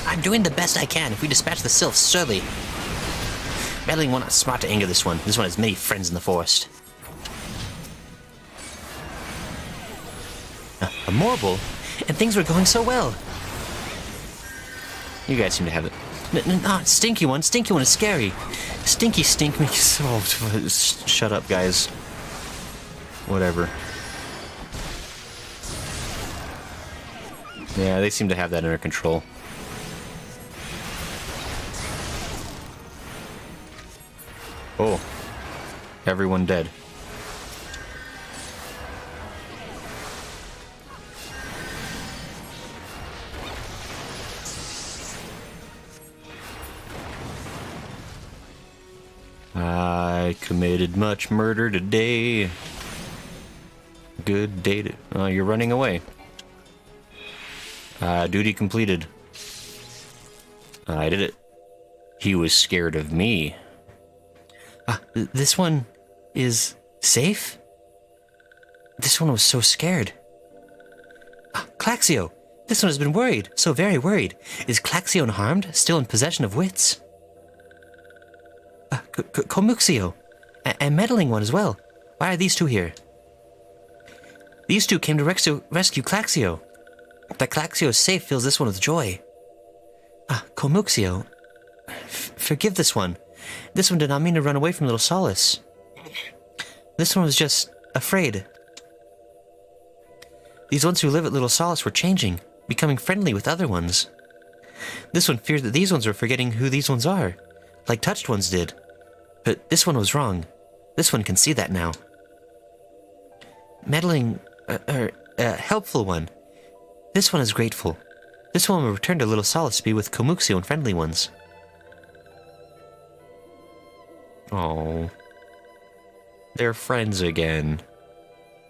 I'm doing the best I can. If we dispatch the sylphs, surely. Meddling One not smart to anger this one. This one has many friends in the forest. A Morble? And things were going so well. You guys seem to have it. Not Stinky One. Stinky One is scary. Stinky Stink makes... Oh, shut up, guys. Whatever. Yeah, they seem to have that under control. Oh. Everyone dead. I committed much murder today. Good day to... Oh, you're running away. Duty completed. I did it. He was scared of me. This one is safe? This one was so scared. Claxio! This one has been worried, so very worried. Is Claxio unharmed, still in possession of wits? Comuxio, and meddling one as well. Why are these two here? These two came to rescue Claxio. That Claxio is safe fills this one with joy. Comuxio, forgive this one. This one did not mean to run away from little Solace. This one was just afraid. These ones who live at Little Solace were changing, becoming friendly with other ones. This one feared that these ones were forgetting who these ones are, like touched ones did. But this one was wrong. This one can see that now. Meddling, helpful one. This one is grateful. This one will return to Little Solace to be with Comuxio and friendly ones. Oh. They're friends again.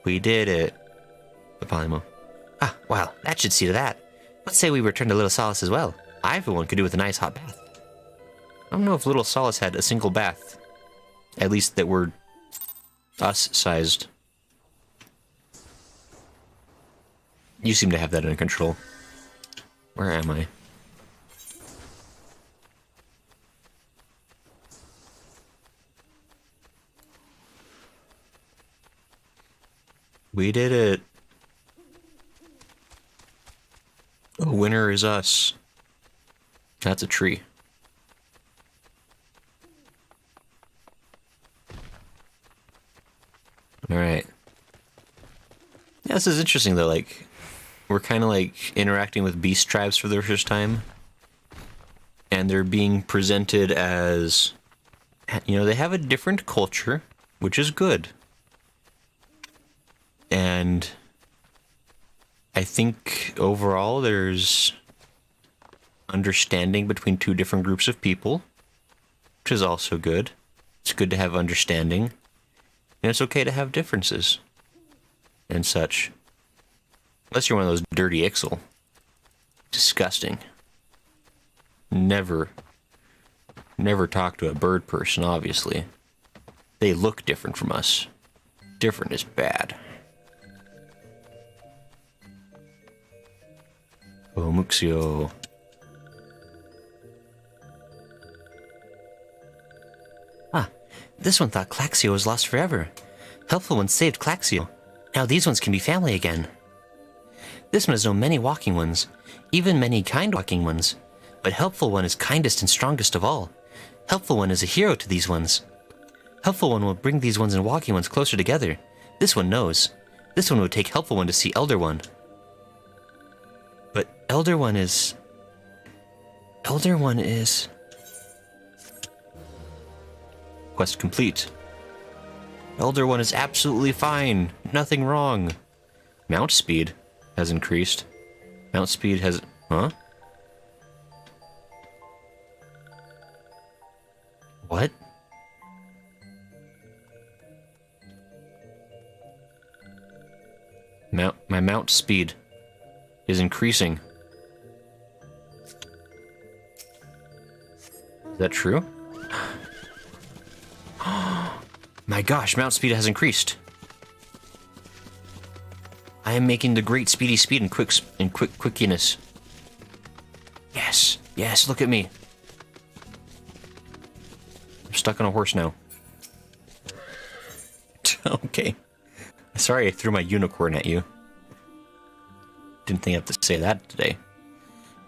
We did it. Papaimo. Wow, that should see to that. Let's say we return to Little Solace as well. I, for one, could do with a nice hot bath. I don't know if Little Solace had a single bath. At least that were us-sized. You seem to have that under control. Where am I? We did it. The winner is us. That's a tree. Alright. Yeah, this is interesting though, like, we're kind of like interacting with beast tribes for the first time. And they're being presented as, you know, they have a different culture, which is good. And I think overall there's understanding between two different groups of people, which is also good. It's good to have understanding. And it's okay to have differences and such. Unless you're one of those dirty Ixel. Disgusting. Never talk to a bird person, obviously. They look different from us. Different is bad. Oh, Muxio. This one thought Claxio was lost forever. Helpful one saved Claxio. Now these ones can be family again. This one has known many walking ones, even many kind walking ones. But Helpful one is kindest and strongest of all. Helpful one is a hero to these ones. Helpful one will bring these ones and walking ones closer together. This one knows. This one would take Helpful one to see Elder one. But Elder one is... Quest complete. Elder one is absolutely fine. Nothing wrong. Mount speed has increased. Mount speed has... Huh? What? My mount speed is increasing. Is that true? My gosh, mount speed has increased. I am making the great speedy speed and quickiness. Yes, yes, look at me. I'm stuck on a horse now. Okay. Sorry I threw my unicorn at you. Didn't think I'd have to say that today.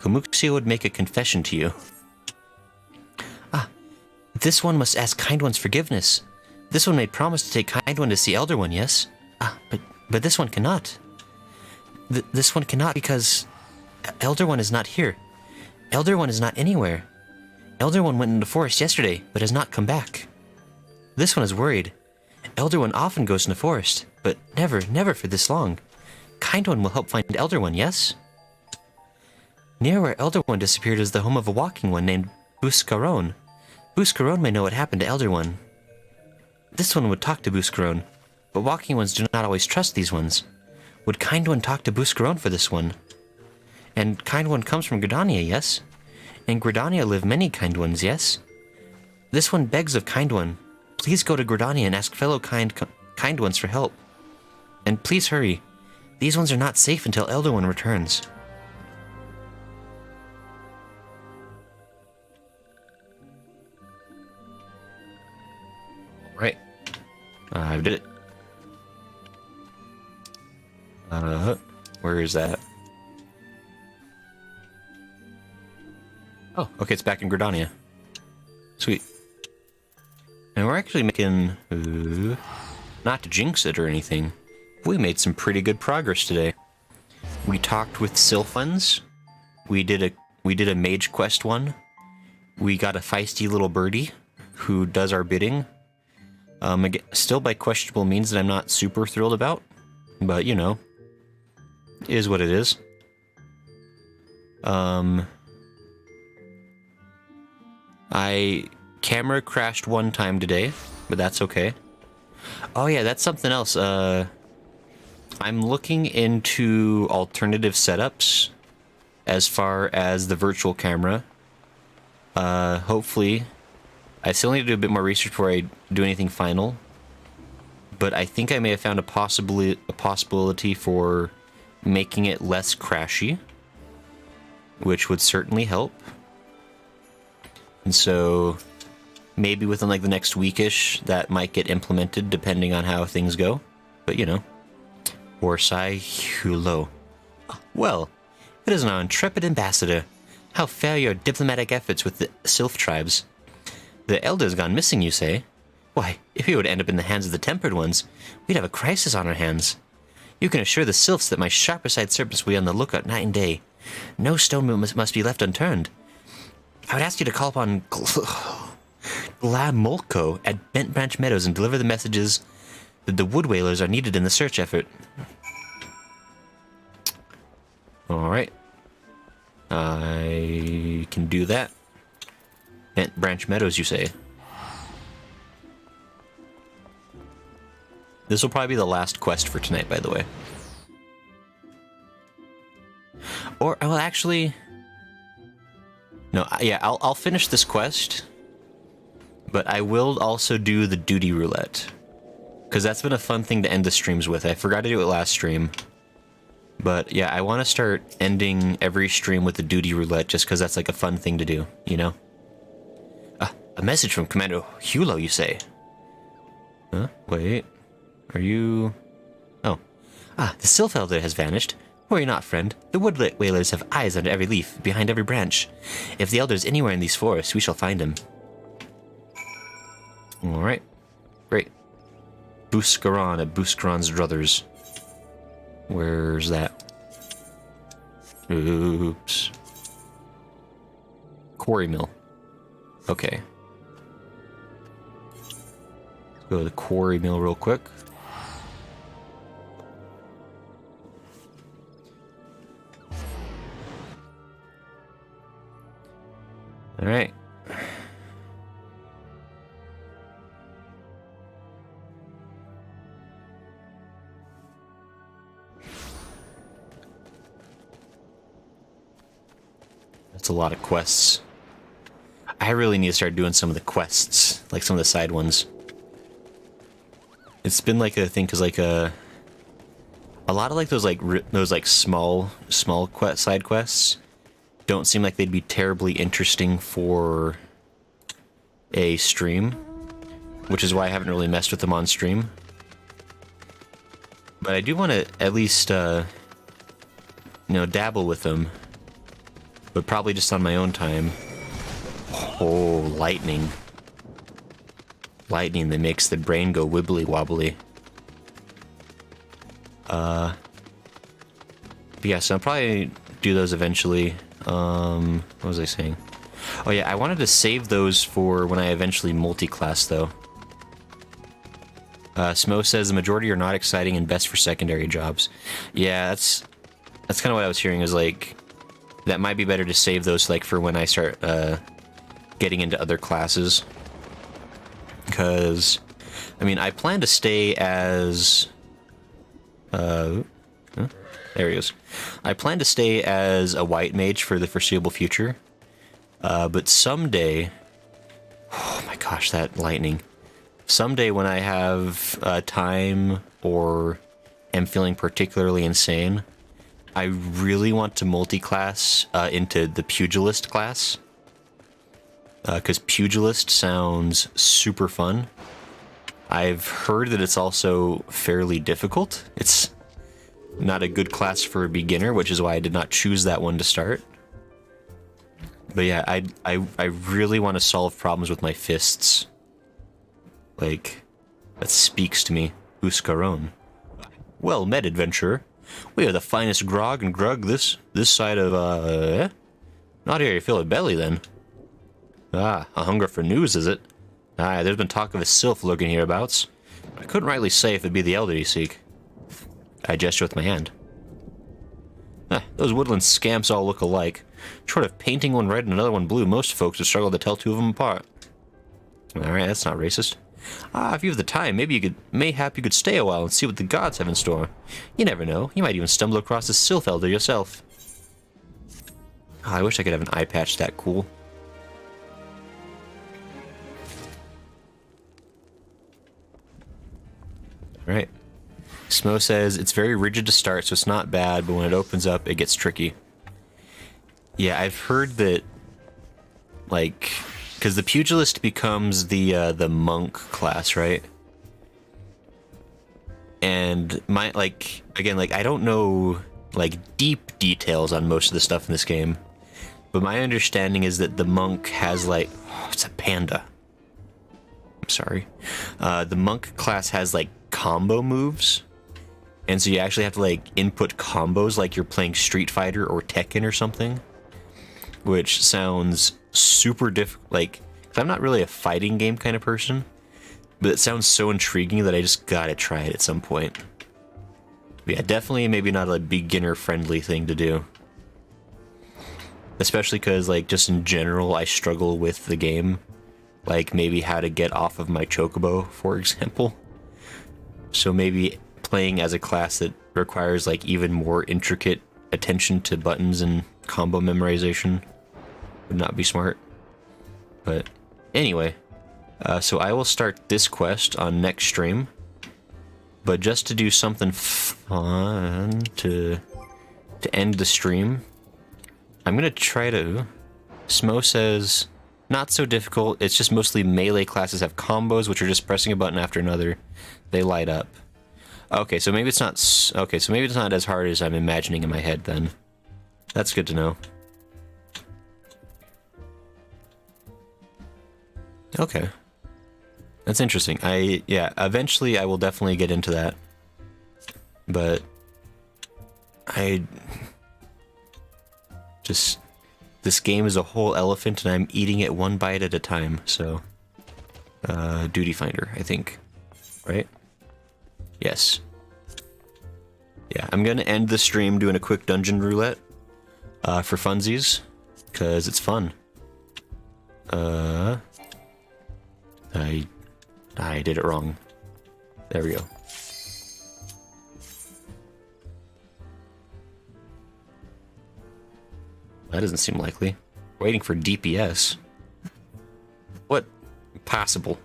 Komuxio would make a confession to you. This one must ask Kind One's forgiveness. This one made promise to take Kind One to see Elder One, yes? But this one cannot. This one cannot because Elder One is not here. Elder One is not anywhere. Elder One went into the forest yesterday, but has not come back. This one is worried. Elder One often goes in the forest, but never for this long. Kind One will help find Elder One, yes? Near where Elder One disappeared is the home of a walking one named Buscaron. Buscaron may know what happened to Elder One. This one would talk to Buscaron, but walking ones do not always trust these ones. Would Kind One talk to Buscaron for this one? And Kind One comes from Gridania, yes? In Gridania live many Kind Ones, yes? This one begs of Kind One, please go to Gridania and ask fellow kind Ones for help. And please hurry. These ones are not safe until Elder One returns. Right. I did it. Where is that? Oh, okay, it's back in Gridania. Sweet. And we're actually making... not to jinx it or anything, we made some pretty good progress today. We talked with Sylphs. We did a Mage quest one. We got a feisty little birdie who does our bidding. Again, still by questionable means that I'm not super thrilled about, but you know, is what it is. I camera crashed one time today, but that's okay. Oh yeah, that's something else. I'm looking into alternative setups as far as the virtual camera. Hopefully, I still need to do a bit more research before I do anything final. But I think I may have found a possibility for making it less crashy, which would certainly help. And so maybe within like the next weekish, that might get implemented depending on how things go. But you know, Orsai Hulo. Well, it is now intrepid ambassador. How fare your diplomatic efforts with the Sylph tribes? The elder's gone missing, you say? Why, if he were to end up in the hands of the tempered ones, we'd have a crisis on our hands. You can assure the Sylphs that my sharper-side serpents will be on the lookout night and day. No stone must be left unturned. I would ask you to call upon Glamolko at Bent Branch Meadows and deliver the messages that the wood whalers are needed in the search effort. Alright. I can do that. Bent Branch Meadows, you say? This will probably be the last quest for tonight, by the way. Or, well, actually... No, yeah, I'll finish this quest. But I will also do the duty roulette. Because that's been a fun thing to end the streams with. I forgot to do it last stream. But yeah, I want to start ending every stream with the duty roulette just because that's like a fun thing to do, you know? A message from Commander Hulo, you say? Huh? Wait. Are you... Oh. The Sylph Elder has vanished. Worry not, friend. The wood whalers have eyes under every leaf, behind every branch. If the Elder is anywhere in these forests, we shall find him. Alright. Great. Buscaron at Buscaron's druthers. Where's that? Oops. Quarry mill. Okay. Let's go to the quarry mill real quick. Alright. That's a lot of quests. I really need to start doing some of the quests, like some of the side ones. It's been like a thing, cause like a lot of like those small side quests don't seem like they'd be terribly interesting for a stream, which is why I haven't really messed with them on stream. But I do want to at least, you know, dabble with them, but probably just on my own time. Oh, lightning. Lightning that makes the brain go wibbly wobbly. But yeah, so I'll probably do those eventually. What was I saying? Oh yeah, I wanted to save those for when I eventually multi-class though. Smo says the majority are not exciting and best for secondary jobs. Yeah, that's kind of what I was hearing, is like that might be better to save those like for when I start getting into other classes. Because, I mean, I plan to stay as there he is. I plan to stay as a white mage for the foreseeable future. But someday, oh my gosh, that lightning. Someday when I have time or am feeling particularly insane, I really want to multi-class into the pugilist class. Because pugilist sounds super fun. I've heard that it's also fairly difficult. It's not a good class for a beginner, which is why I did not choose that one to start. But yeah, I really want to solve problems with my fists. Like, that speaks to me. Uscaron. Well met, adventurer. We are the finest grog and grug this side of, Not here you fill a belly, then. Ah, a hunger for news, is it? Aye, there's been talk of a sylph lurking hereabouts. I couldn't rightly say if it be the elder you seek. I gesture with my hand. Ah, those woodland scamps all look alike. Short of painting one red and another one blue, most folks would struggle to tell two of them apart. Alright, that's not racist. Ah, if you have the time, mayhap you could stay a while and see what the gods have in store. You never know, you might even stumble across a sylph elder yourself. Oh, I wish I could have an eye patch that cool. Alright. Smo says, it's very rigid to start, so it's not bad, but when it opens up, it gets tricky. Yeah, I've heard that, like, because the pugilist becomes the monk class, right? And my, like, again, like, I don't know, like, deep details on most of the stuff in this game, but my understanding is that the monk has, like, oh, it's a panda. I'm sorry. The monk class has, like, combo moves. And so you actually have to, like, input combos like you're playing Street Fighter or Tekken or something. Which sounds super difficult. Like, 'cause I'm not really a fighting game kind of person. But it sounds so intriguing that I just gotta try it at some point. But yeah, definitely maybe not a beginner-friendly thing to do. Especially because, like, just in general, I struggle with the game. Like, maybe how to get off of my Chocobo, for example. So maybe playing as a class that requires like even more intricate attention to buttons and combo memorization would not be smart. But anyway, so I will start this quest on next stream. But just to do something fun to end the stream, I'm gonna try to. Smo says not so difficult. It's just mostly melee classes have combos, which are just pressing a button after another. They light up. Okay, so maybe it's not. Okay, so maybe it's not as hard as I'm imagining in my head. Then, that's good to know. Okay, that's interesting. Yeah, eventually I will definitely get into that. But this game is a whole elephant, and I'm eating it one bite at a time. So, duty finder, I think, right? Yes. Yeah, I'm gonna end the stream doing a quick dungeon roulette for funsies, because it's fun. I did it wrong. There we go. That doesn't seem likely. Waiting for DPS. What? Impossible.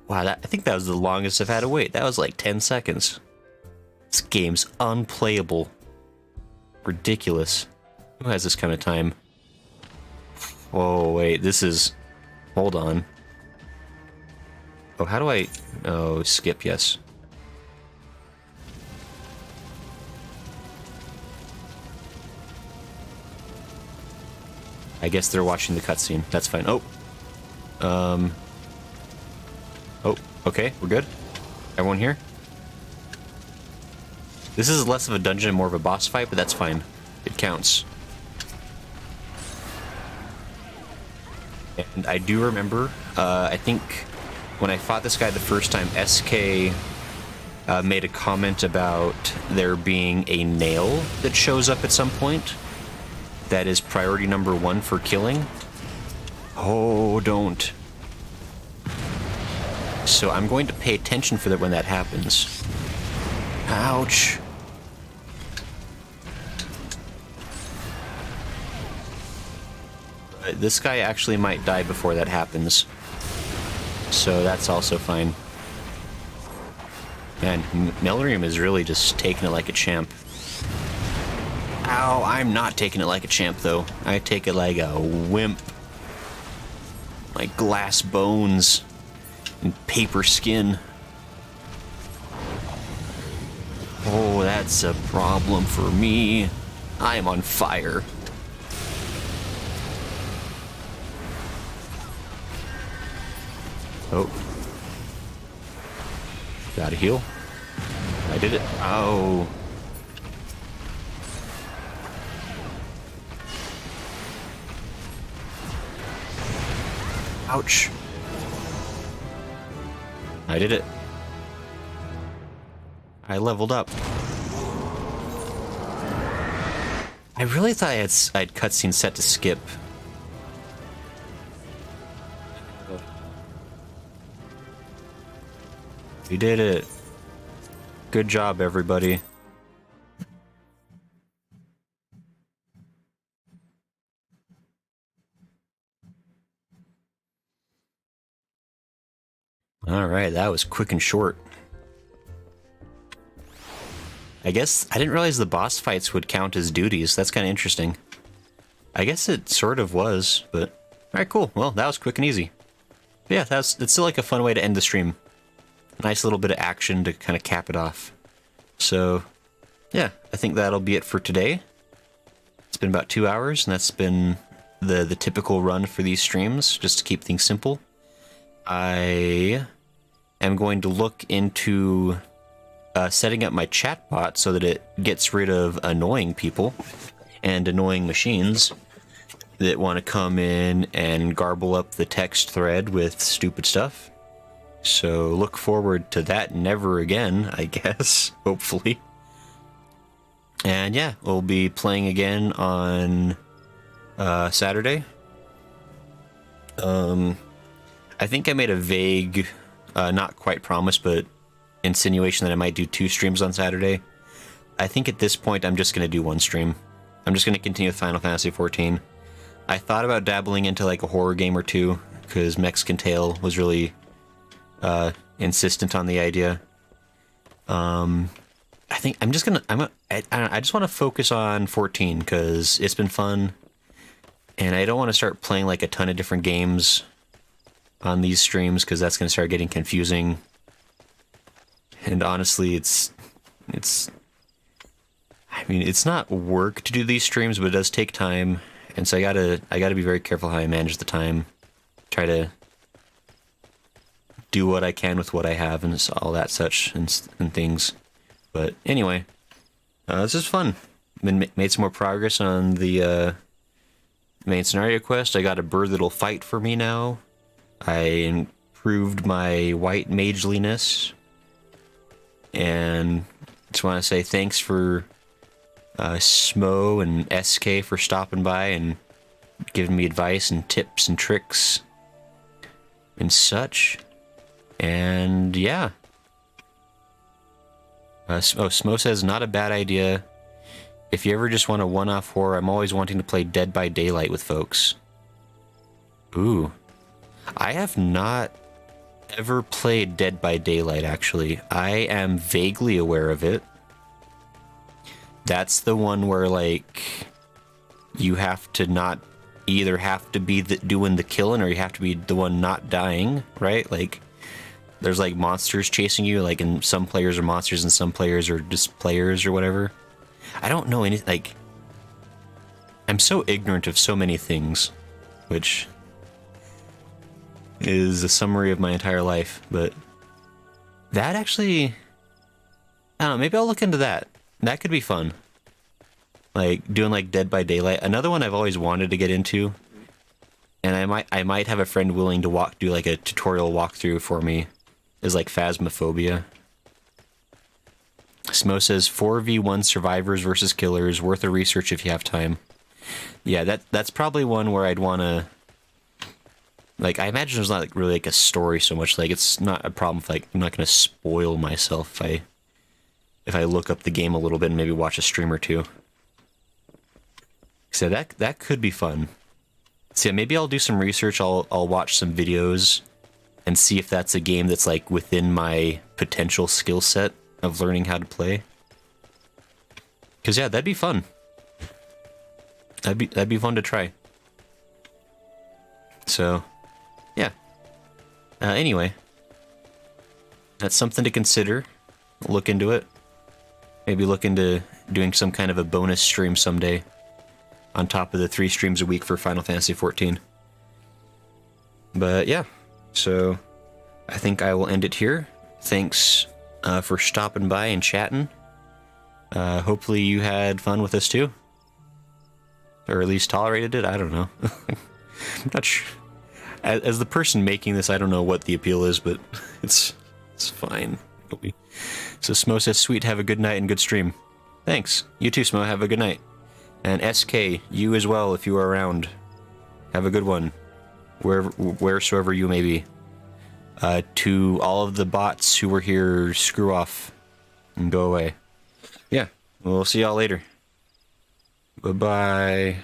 Wow, I think that was the longest I've had to wait. That was like 10 seconds. This game's unplayable. Ridiculous. Who has this kind of time? Oh, wait, this is... Hold on. Oh, how do I... Oh, skip, yes. I guess they're watching the cutscene. That's fine. Oh. Oh, okay, we're good. Everyone here? This is less of a dungeon and more of a boss fight, but that's fine. It counts. And I do remember, I think when I fought this guy the first time, SK made a comment about there being a nail that shows up at some point. That is priority number 1 for killing. Oh, don't. So I'm going to pay attention for that when that happens. Ouch. This guy actually might die before that happens. So that's also fine. Man, Melrium is really just taking it like a champ. Ow, I'm not taking it like a champ, though. I take it like a wimp. Like glass bones and paper skin. Oh, that's a problem for me. I am on fire. Oh. Gotta heal. I did it. Oh. Ouch. I did it. I leveled up. I really thought I had cutscene set to skip. We did it. Good job, everybody. Alright, that was quick and short. I guess I didn't realize the boss fights would count as duties. That's kind of interesting. I guess it sort of was, but... Alright, cool. Well, that was quick and easy. But yeah, that's still like a fun way to end the stream. Nice little bit of action to kind of cap it off. So, yeah, I think that'll be it for today. It's been about 2 hours, and that's been the typical run for these streams, just to keep things simple. I am going to look into setting up my chatbot so that it gets rid of annoying people and annoying machines that want to come in and garble up the text thread with stupid stuff. So look forward to that never again, I guess, hopefully. And yeah, we'll be playing again on Saturday. I think I made a vague, not quite promise, but insinuation that I might do 2 streams on Saturday. I think at this point I'm just going to do 1 stream. I'm just going to continue with Final Fantasy XIV. I thought about dabbling into like a horror game or 2, because Mexican Tale was really insistent on the idea. I think I'm just gonna I just want to focus on 14 because it's been fun, and I don't want to start playing like a ton of different games on these streams because that's gonna start getting confusing. And honestly, it's I mean, it's not work to do these streams, but it does take time, and so I gotta be very careful how I manage the time. Try to do what I can with what I have and all that such and things. But anyway, this is fun. Made some more progress on the main scenario quest. I got a bird that'll fight for me now. I improved my white mageliness. And just want to say thanks for Smo and SK for stopping by and giving me advice and tips and tricks and such. And yeah. Smo says, not a bad idea. If you ever just want a one-off horror, I'm always wanting to play Dead by Daylight with folks. Ooh. I have not ever played Dead by Daylight, actually. I am vaguely aware of it. That's the one where, like, you have to not either have to be doing the killing or you have to be the one not dying, right? Like, there's, like, monsters chasing you, like, and some players are monsters and some players are just players or whatever. I don't know any, like, I'm so ignorant of so many things, which is a summary of my entire life, but that actually, I don't know, maybe I'll look into that. That could be fun. Like, doing, like, Dead by Daylight. Another one I've always wanted to get into And I might have a friend willing to do like a tutorial walkthrough for me. Is like Phasmophobia. Smo says 4v1 survivors versus killers, worth a research if you have time. Yeah, that's probably one where I'd want to. Like, I imagine there's not like really like a story so much. Like, it's not a problem if like I'm not gonna spoil myself if I look up the game a little bit and maybe watch a stream or two. So that could be fun. So yeah, maybe I'll do some research. I'll watch some videos and see if that's a game that's like within my potential skill set of learning how to play. Cause yeah, that'd be fun. That'd be fun to try. So, yeah. Anyway, that's something to consider. Look into it. Maybe look into doing some kind of a bonus stream someday, on top of the 3 streams a week for Final Fantasy XIV. But yeah, so I think I will end it here. Thanks for stopping by and chatting. Hopefully you had fun with this too. Or at least tolerated it, I don't know. I'm not sure. As the person making this, I don't know what the appeal is, but it's fine. So Smo says, sweet, have a good night and good stream. Thanks. You too, Smo, have a good night. And SK, you as well, if you are around. Have a good one. Wheresoever you may be. To all of the bots who were here, screw off. And go away. Yeah, we'll see y'all later. Bye-bye.